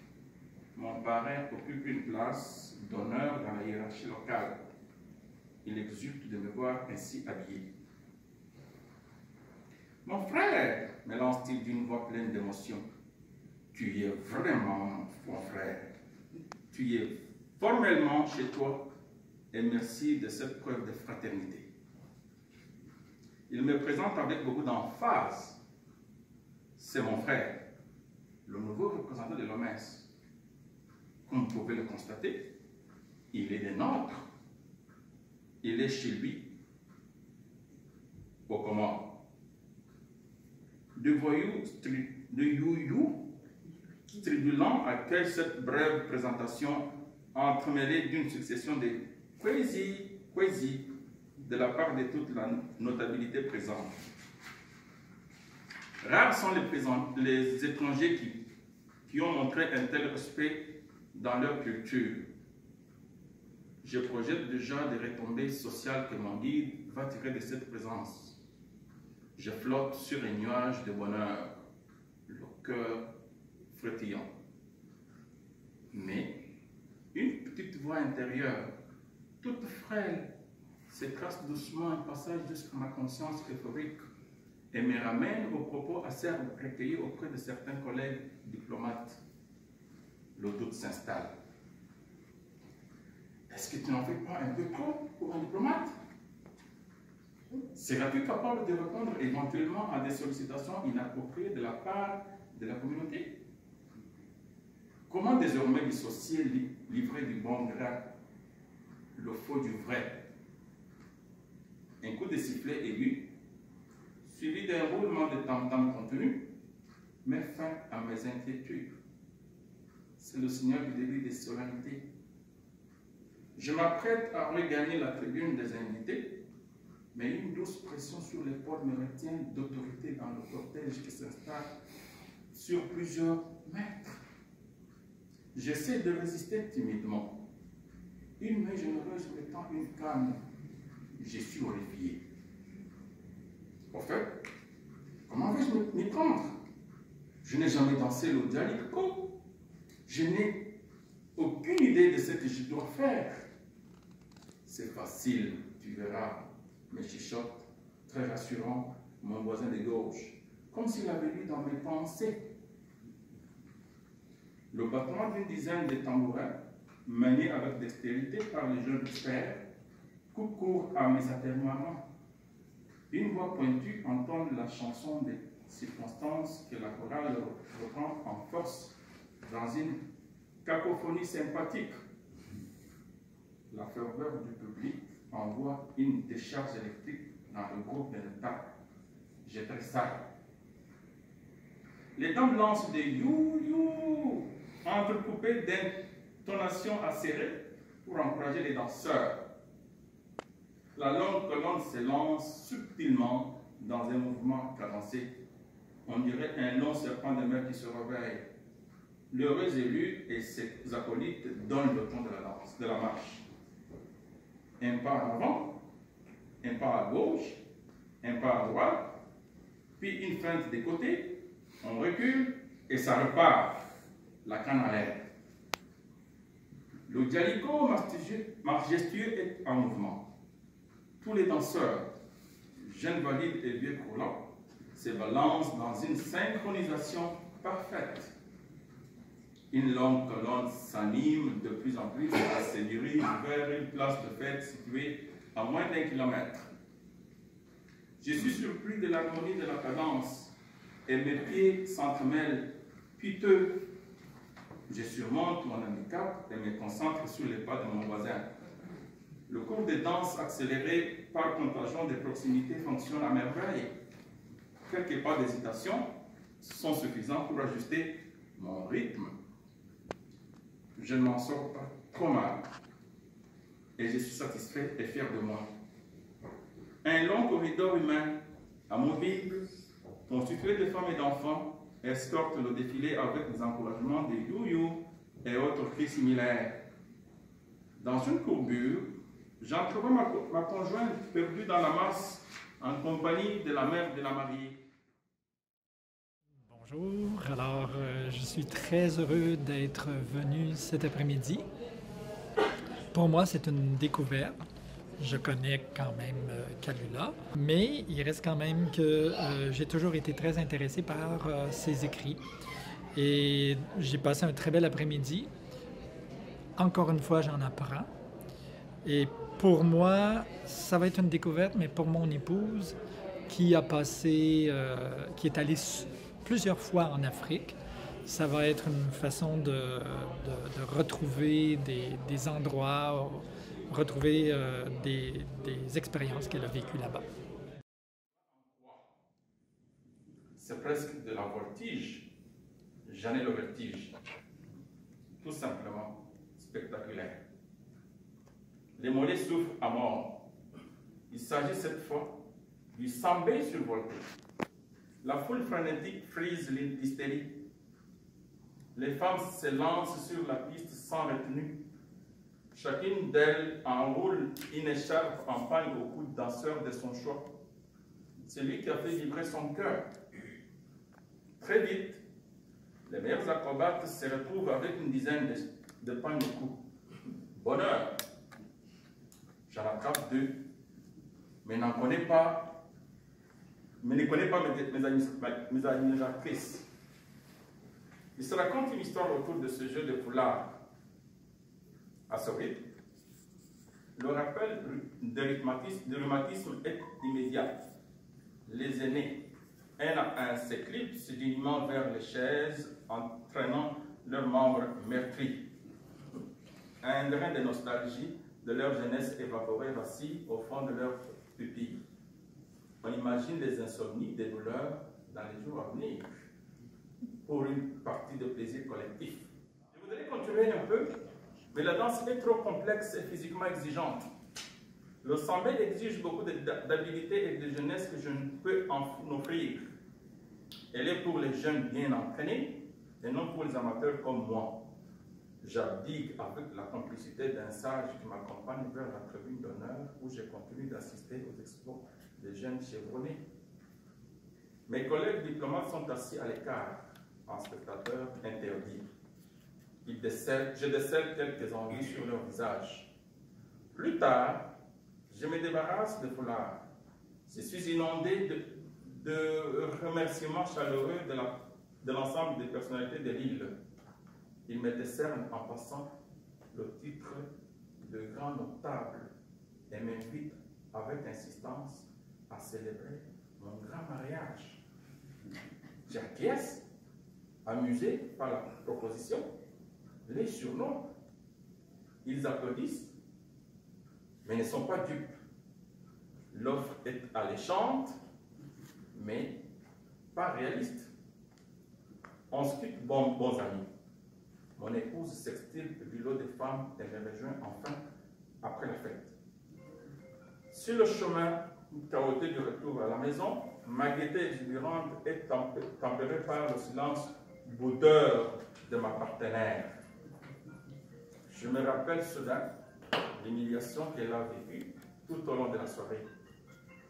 Mon parrain occupe une place d'honneur dans la hiérarchie locale. Il exulte de me voir ainsi habillé. Mon frère, me lance-t-il d'une voix pleine d'émotion, tu es vraiment mon frère. Tu es formellement chez toi et merci de cette preuve de fraternité. Il me présente avec beaucoup d'emphase. C'est mon frère, le nouveau représentant de l'OMS. Comme vous pouvez le constater, il est des nôtres. Il est chez lui, au Comores. De voyous, de you-you, stridulants accueille cette brève présentation entremêlée d'une succession de quasi de la part de toute la notabilité présente. Rares sont les étrangers qui ont montré un tel respect dans leur culture. Je projette déjà des retombées sociales que mon guide va tirer de cette présence. Je flotte sur un nuage de bonheur, le cœur frétillant. Mais une petite voix intérieure, toute frêle, s'écrase doucement un passage jusqu'à ma conscience euphorique et me ramène aux propos acerbes recueillis auprès de certains collègues diplomates. Le doute s'installe. Est-ce que tu n'en fais pas un peu trop pour un diplomate? Seras-tu capable de répondre éventuellement à des sollicitations inappropriées de la part de la communauté? Comment désormais dissocier l'ivraie du bon grain, le faux du vrai? Un coup de sifflet aigu, suivi d'un roulement de tam-tam contenu, met fin à mes inquiétudes. C'est le signal du début des solennités. Je m'apprête à regagner la tribune des invités, mais une douce pression sur l'épaule me retient d'autorité dans le cortège qui s'installe sur plusieurs mètres. J'essaie de résister timidement. Une main généreuse me tend une canne. Je suis horrifié. Au fait, comment vais-je m'y prendre? Je n'ai jamais dansé le Djaliko. Je n'ai aucune idée de ce que je dois faire. C'est facile, tu verras, me chuchote, très rassurant, mon voisin de gauche, comme s'il avait lu dans mes pensées. Le battement d'une dizaine de tambourins, mené avec dextérité par les jeunes experts, coupe court à mes atermoiements. Une voix pointue entonne la chanson des circonstances que la chorale reprend en force dans une cacophonie sympathique. La ferveur du public envoie une décharge électrique dans le groupe de l'État. Je tressaille. Les dames lancent des you-you entrecoupés d'intonations acérées pour encourager les danseurs. La longue colonne s'élance subtilement dans un mouvement cadencé. On dirait un long serpent de mer qui se réveille. L'heureux élu et ses acolytes donnent le ton de la danse, de la marche. Un pas en avant, un pas à gauche, un pas à droite, puis une feinte des côtés, on recule et ça repart, la canne à l'air. Le Djaliko majestueux est en mouvement. Tous les danseurs, jeunes valides et vieux croulants, se balancent dans une synchronisation parfaite. Une longue colonne s'anime de plus en plus et se dirige vers une place de fête située à moins d'1 kilomètre. Je suis surpris de l'harmonie de la cadence et mes pieds s'entremêlent piteux. Je surmonte mon handicap et me concentre sur les pas de mon voisin. Le cours de danse accéléré par contagion de proximité fonctionne à merveille. Quelques pas d'hésitation sont suffisants pour ajuster mon rythme. Je ne m'en sors pas trop mal et je suis satisfait et fier de moi. Un long corridor humain, amovible, constitué de femmes et d'enfants, escorte le défilé avec des encouragements de you-you et autres cris similaires. Dans une courbure, j'entrevois ma conjointe perdue dans la masse en compagnie de la mère de la mariée. Bonjour, alors je suis très heureux d'être venu cet après-midi. Pour moi, c'est une découverte. Je connais quand même Kalula, mais il reste quand même que j'ai toujours été très intéressé par ses écrits. Et j'ai passé un très bel après-midi. Encore une fois, j'en apprends. Et pour moi, ça va être une découverte, mais pour mon épouse, qui a passé, qui est allée plusieurs fois en Afrique, ça va être une façon de retrouver des endroits, retrouver des expériences qu'elle a vécues là-bas. C'est presque de la voltige. J'en ai le vertige. Tout simplement spectaculaire. Les mollets souffrent à mort. Il s'agit cette fois du sambé survolté. La foule frénétique frise l'hystérie. Les femmes se lancent sur la piste sans retenue. Chacune d'elles enroule une écharpe en paille au cou de danseur de son choix. Celui qui a fait vibrer son cœur. Très vite, les meilleurs acrobates se retrouvent avec une dizaine de pagnes au cou. Bonheur! J'en attrape 2 mais ne connaît pas mes admiratrices. Il se raconte une histoire autour de ce jeu de foulard. À ce rythme, le rappel de rhumatisme est immédiat. Les aînés, un à un, s'éclipsent dignement vers les chaises, entraînant leurs membres meurtris. Un grain de nostalgie de leur jeunesse évaporée assis au fond de leurs pupilles. On imagine des insomnies, des douleurs dans les jours à venir pour une partie de plaisir collectif. Je voudrais continuer un peu, mais la danse est trop complexe et physiquement exigeante. Le samba exige beaucoup d'habilité et de jeunesse que je ne peux en offrir. Elle est pour les jeunes bien entraînés et non pour les amateurs comme moi. J'abdique avec la complicité d'un sage qui m'accompagne vers la tribune d'honneur où je continue d'assister aux exploits des jeunes chevronnés. Mes collègues diplomates sont assis à l'écart, en spectateurs interdits. Je décèle quelques envies sur leur visage. Plus tard, je me débarrasse de foulard. Je suis inondé de remerciements chaleureux de l'ensemble des personnalités de l'île. Ils me décernent en passant le titre de grand notable et m'invitent avec insistance à célébrer mon grand mariage. J'acquiesce, amusé par la proposition, les surnomme. Ils applaudissent, mais ne sont pas dupes. L'offre est alléchante, mais pas réaliste. On se quitte bons amis. Mon épouse s'extirpe du lot des femmes et me rejoint enfin après la fête. Sur le chemin chaotique du retour à la maison, ma gaieté exubérante est tempérée par le silence boudeur de ma partenaire. Je me rappelle soudain l'humiliation qu'elle a vécue tout au long de la soirée,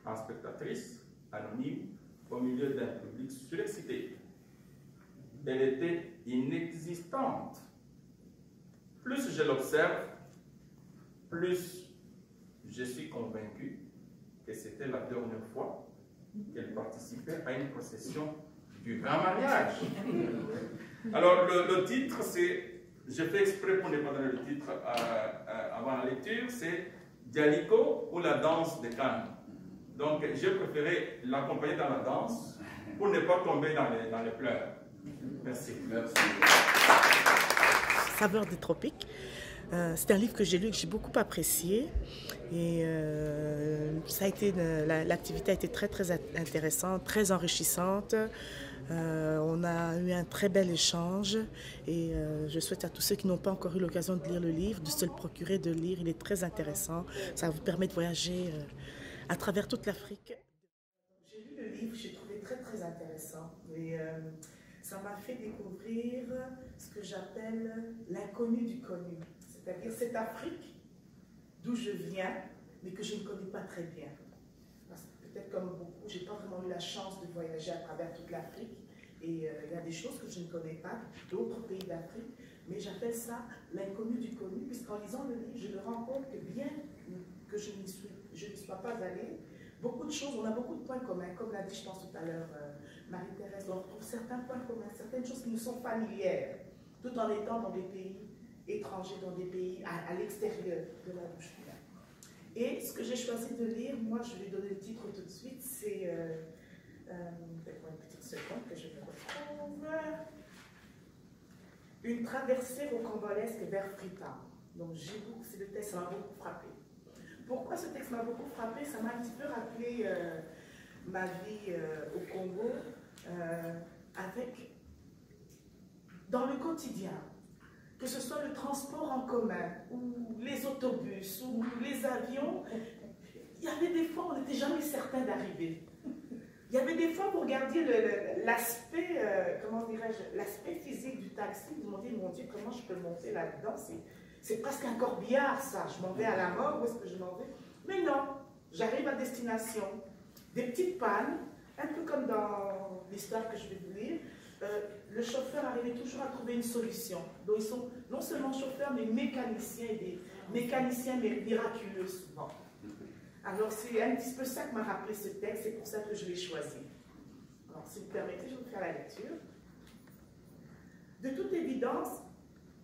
en spectatrice, anonyme, au milieu d'un public surexcité. Elle était inexistante. Plus je l'observe, plus je suis convaincu que c'était la dernière fois qu'elle participait à une procession du grand mariage. Alors le titre, c'est, je fais exprès pour ne pas donner le titre avant la lecture, c'est Dialiko ou la danse de Cannes. Donc j'ai préféré l'accompagner dans la danse pour ne pas tomber dans les pleurs. Merci. Merci. Saveurs des tropiques. C'est un livre que j'ai lu et que j'ai beaucoup apprécié. Et ça a été l'activité a été très intéressante, très enrichissante. On a eu un très bel échange et je souhaite à tous ceux qui n'ont pas encore eu l'occasion de lire le livre de se le procurer, de le lire. Il est très intéressant. Ça vous permet de voyager à travers toute l'Afrique. J'ai lu le livre, j'ai trouvé très intéressant. Et, ça m'a fait découvrir ce que j'appelle l'inconnu du connu. C'est-à-dire cette Afrique d'où je viens, mais que je ne connais pas très bien. Parce que peut-être comme beaucoup, je n'ai pas vraiment eu la chance de voyager à travers toute l'Afrique. Et il y a des choses que je ne connais pas, d'autres pays d'Afrique. Mais j'appelle ça l'inconnu du connu, puisqu'en lisant le livre, je me rends compte que bien que je n'y sois pas allée, beaucoup de choses, on a beaucoup de points communs, comme l'a dit, je pense tout à l'heure, Marie-Thérèse, on retrouve certains points communs, certaines choses qui nous sont familières, tout en étant dans des pays étrangers, dans des pays à l'extérieur de la bouche. Et ce que j'ai choisi de lire, moi je vais donner le titre tout de suite, c'est, une petite seconde que je me retrouve, Une traversée rocambolesque vers Freetown. Donc c'est le texte, ça m'a beaucoup frappé. Pourquoi ce texte m'a beaucoup frappé? Ça m'a un petit peu rappelé ma vie au Congo, dans le quotidien, que ce soit le transport en commun, ou les autobus, ou les avions, il y avait des fois, on n'était jamais certain d'arriver. Il y avait des fois, vous regardiez l'aspect, comment dirais-je, l'aspect physique du taxi, vous vous demandez, mon Dieu, comment je peux monter là-dedans? C'est presque un corbillard, ça. Je m'en vais à la mort, où est-ce que je m'en vais? Mais non, j'arrive à destination. Des petites pannes, un peu comme dans l'histoire que je vais vous lire. Le chauffeur arrivait toujours à trouver une solution. Donc ils sont non seulement chauffeurs, mais mécaniciens, et des mécaniciens miraculeux souvent. Alors, c'est un petit peu ça que m'a rappelé ce texte, c'est pour ça que je l'ai choisi. Alors, si vous permettez, je vais vous faire la lecture. De toute évidence,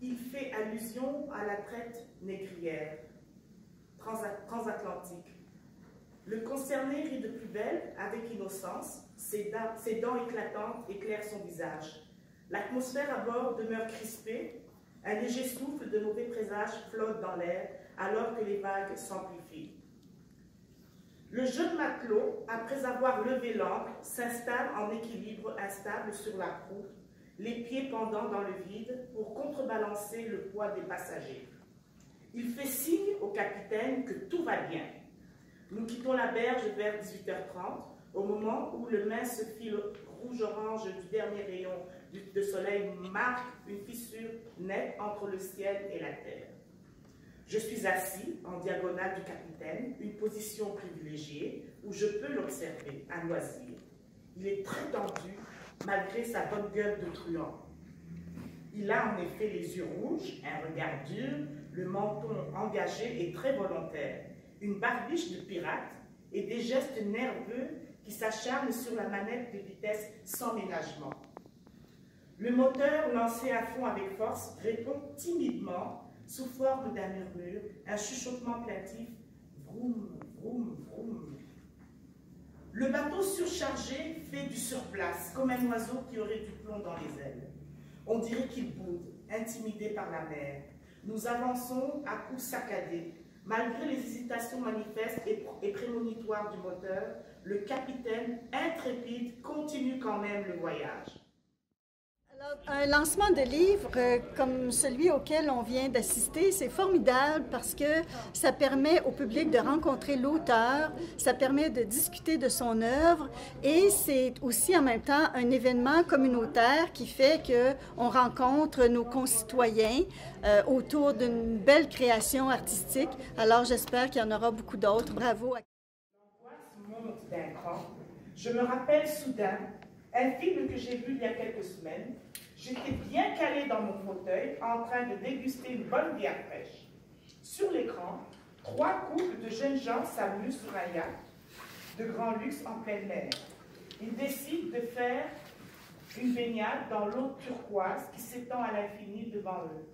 il fait allusion à la traite négrière transatlantique. Le concerné rit de plus belle, avec innocence, ses dents éclatantes éclairent son visage. L'atmosphère à bord demeure crispée, un léger souffle de mauvais présages flotte dans l'air alors que les vagues s'amplifient. Le jeune matelot, après avoir levé l'ancre, s'installe en équilibre instable sur la proue, les pieds pendant dans le vide pour contrebalancer le poids des passagers. Il fait signe au capitaine que tout va bien. Nous quittons la berge vers 18h30, au moment où le mince fil rouge-orange du dernier rayon de soleil marque une fissure nette entre le ciel et la terre. Je suis assis en diagonale du capitaine, une position privilégiée où je peux l'observer à loisir. Il est très tendu, malgré sa bonne gueule de truand. Il a en effet les yeux rouges, un regard dur, le menton engagé et très volontaire, une barbiche de pirate et des gestes nerveux qui s'acharnent sur la manette de vitesse sans ménagement. Le moteur, lancé à fond avec force, répond timidement, sous forme d'un murmure, un chuchotement plaintif, vroom, vroom, vroom. Le bateau surchargé fait du surplace, comme un oiseau qui aurait du plomb dans les ailes. On dirait qu'il boude, intimidé par la mer. Nous avançons à coups saccadés. Malgré les hésitations manifestes et prémonitoires du moteur, le capitaine, intrépide, continue quand même le voyage. Alors, un lancement de livre comme celui auquel on vient d'assister, c'est formidable parce que ça permet au public de rencontrer l'auteur, ça permet de discuter de son œuvre et c'est aussi en même temps un événement communautaire qui fait qu'on rencontre nos concitoyens autour d'une belle création artistique. Alors j'espère qu'il y en aura beaucoup d'autres. Bravo. L'angoisse monte d'un cran. Je me rappelle soudain un film que j'ai vu il y a quelques semaines. J'étais bien calée dans mon fauteuil, en train de déguster une bonne bière fraîche. Sur l'écran, 3 couples de jeunes gens s'amusent sur un yacht de grand luxe en pleine mer. Ils décident de faire une baignade dans l'eau turquoise qui s'étend à l'infini devant eux.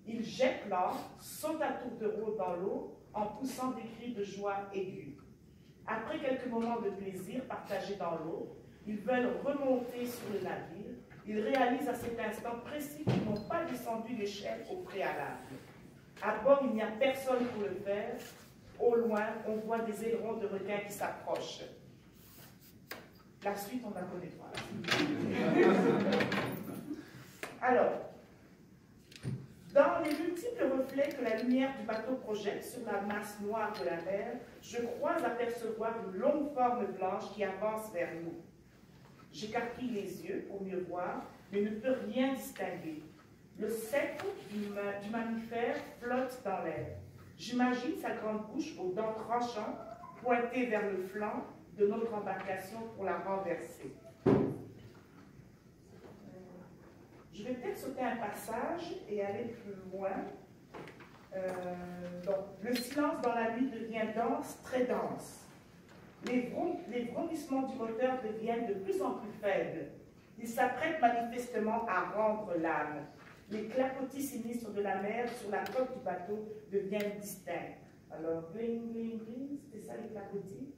Ils jettent l'ancre, sautent à tour de rôle dans l'eau en poussant des cris de joie aigus. Après quelques moments de plaisir partagés dans l'eau, ils veulent remonter sur le navire. Ils réalisent à cet instant précis qu'ils n'ont pas descendu l'échelle au préalable. À bord, il n'y a personne pour le faire. Au loin, on voit des ailerons de requins qui s'approchent. La suite, on la connaît pas. Alors, dans les multiples reflets que la lumière du bateau projette sur la masse noire de la mer, je crois apercevoir une longue forme blanche qui avance vers nous. J'écarquille les yeux pour mieux voir, mais ne peux rien distinguer. Le sceptre du mammifère flotte dans l'air. J'imagine sa grande bouche aux dents tranchantes pointée vers le flanc de notre embarcation pour la renverser. Je vais peut-être sauter un passage et aller plus loin. Donc, le silence dans la nuit devient dense, très dense. Les bruissements du moteur deviennent de plus en plus faibles. Il s'apprête manifestement à rendre l'âme. Les clapotis sinistres de la mer sur la coque du bateau deviennent distincts. Alors, bling, bling, bling, c'était ça les clapotis?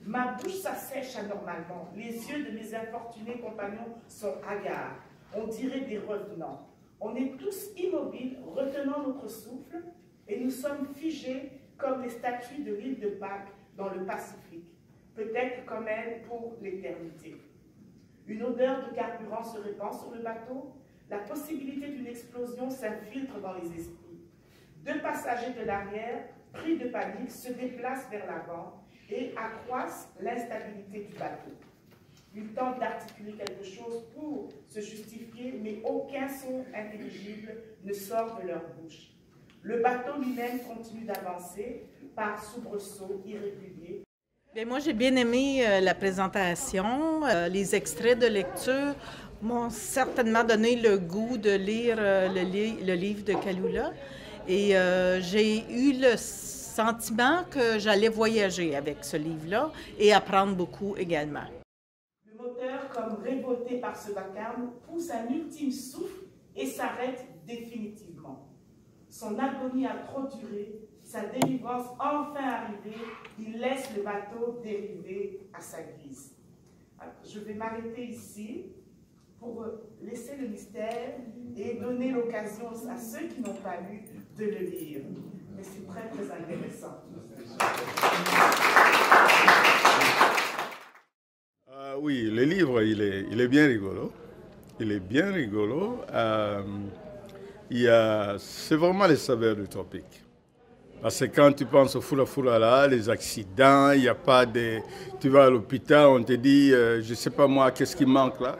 Ma bouche s'assèche anormalement. Les yeux de mes infortunés compagnons sont hagards. On dirait des revenants. On est tous immobiles, retenant notre souffle, et nous sommes figés comme les statues de l'île de Pâques dans le Pacifique, peut-être comme elle pour l'éternité. Une odeur de carburant se répand sur le bateau. La possibilité d'une explosion s'infiltre dans les esprits. 2 passagers de l'arrière, pris de panique, se déplacent vers l'avant et accroissent l'instabilité du bateau. Ils tentent d'articuler quelque chose pour se justifier, mais aucun son intelligible ne sort de leur bouche. Le bateau lui-même continue d'avancer par soubresauts irréguliers. Bien, moi, j'ai bien aimé la présentation. Les extraits de lecture m'ont certainement donné le goût de lire le livre de Kalula. Et j'ai eu sentiment que j'allais voyager avec ce livre-là et apprendre beaucoup également. Le moteur, comme révolté par ce vacarme, pousse un ultime souffle et s'arrête définitivement. Son agonie a trop duré, sa délivrance enfin arrivée, il laisse le bateau dériver à sa guise. Alors, je vais m'arrêter ici pour laisser le mystère et donner l'occasion à ceux qui n'ont pas lu de le lire. Mais c'est très, très intéressant. Oui, le livre, il est bien rigolo. Il est bien rigolo. C'est vraiment les saveurs du tropique. Parce que quand tu penses au Fula là, les accidents, il n'y a pas de... Tu vas à l'hôpital, on te dit, je ne sais pas moi, qu'est-ce qui manque là.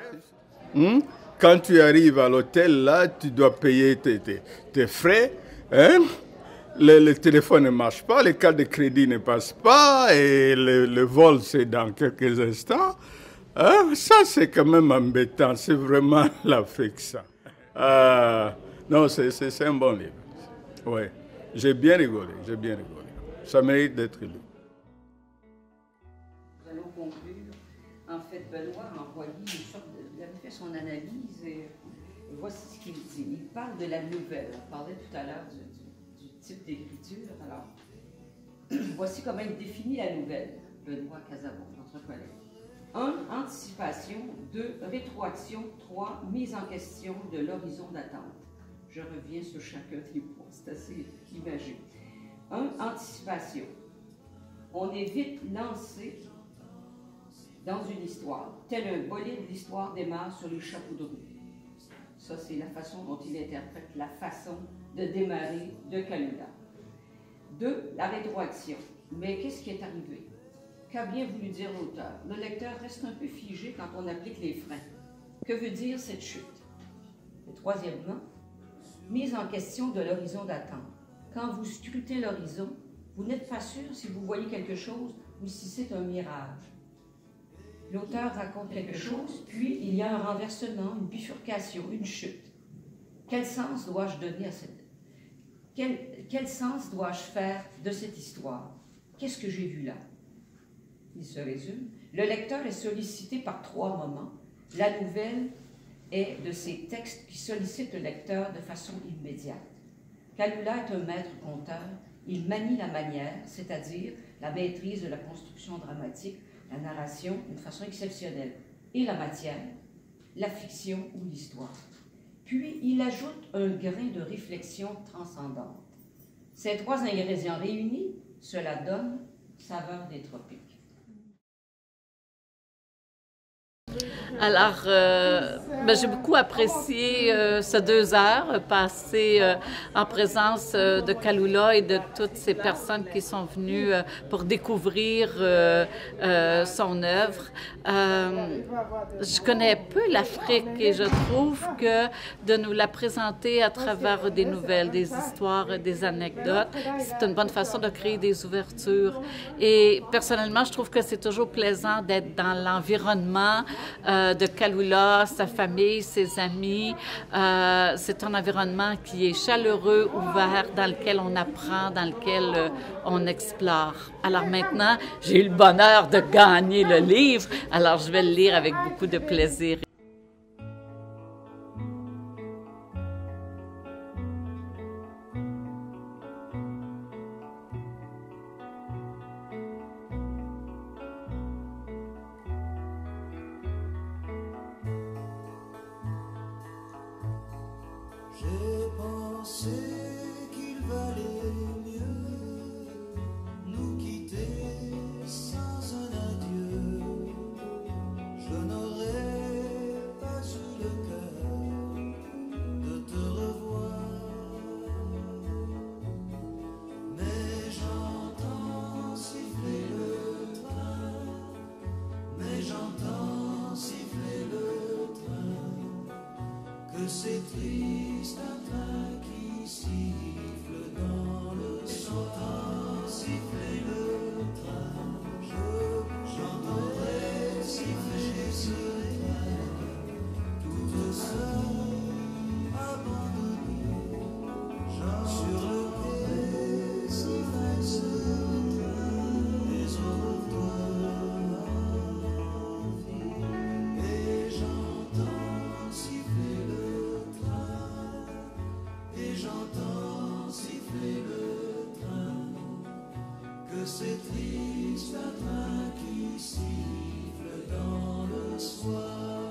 Quand tu arrives à l'hôtel, là, tu dois payer tes frais. Hein? Le téléphone ne marche pas, les cartes de crédit ne passent pas et le vol, c'est dans quelques instants. Ça, c'est quand même embêtant. C'est vraiment l'Afrique, ça. Non, c'est un bon livre. Oui. J'ai bien rigolé, j'ai bien rigolé. Ça mérite d'être lu. Nous allons conclure. En fait, Benoît a envoyé une sorte il avait fait son analyse et voici ce qu'il dit. Il parle de la nouvelle. On parlait tout à l'heure du type d'écriture. Alors, voici comment il définit la nouvelle. Benoît Casabon, notre collègue. 1. Anticipation. 2. Rétroaction. 3. Mise en question de l'horizon d'attente. Je reviens sur chacun des points, c'est assez imagé. 1. Anticipation. On est vite lancé dans une histoire. Tel un bolide, l'histoire démarre sur les chapeaux de roue. Ça, c'est la façon dont il interprète la façon de démarrer de Kalula. 2. La rétroaction. Mais qu'est-ce qui est arrivé? Qu'a bien voulu dire l'auteur? Le lecteur reste un peu figé quand on applique les freins. Que veut dire cette chute? Et troisièmement, mise en question de l'horizon d'attente. Quand vous scrutez l'horizon, vous n'êtes pas sûr si vous voyez quelque chose ou si c'est un mirage. L'auteur raconte quelque chose, puis il y a un renversement, une bifurcation, une chute. Quel sens dois-je donner à cette... Quel sens dois-je faire de cette histoire? Qu'est-ce que j'ai vu là? Il se résume. Le lecteur est sollicité par 3 moments. La nouvelle est de ces textes qui sollicitent le lecteur de façon immédiate. Kalula est un maître conteur. Il manie la manière, c'est-à-dire la maîtrise de la construction dramatique, la narration d'une façon exceptionnelle, et la matière, la fiction ou l'histoire. Puis, il ajoute un grain de réflexion transcendante. Ces 3 ingrédients réunis, cela donne saveur des tropiques. Alors, j'ai beaucoup apprécié ces 2 heures passées en présence de Kalula et de toutes ces personnes qui sont venues pour découvrir son œuvre. Je connais peu l'Afrique et je trouve que de nous la présenter à travers des nouvelles, des histoires, des anecdotes, c'est une bonne façon de créer des ouvertures. Et personnellement, je trouve que c'est toujours plaisant d'être dans l'environnement de Kalula, sa famille, ses amis. C'est un environnement qui est chaleureux, ouvert, dans lequel on apprend, dans lequel on explore. Alors maintenant, j'ai eu le bonheur de gagner le livre, alors je vais le lire avec beaucoup de plaisir. J'ai pensé qu'il valait mieux nous quitter sans un adieu. Je n'aurais que ces tristes trains qui sifflent dans le soir.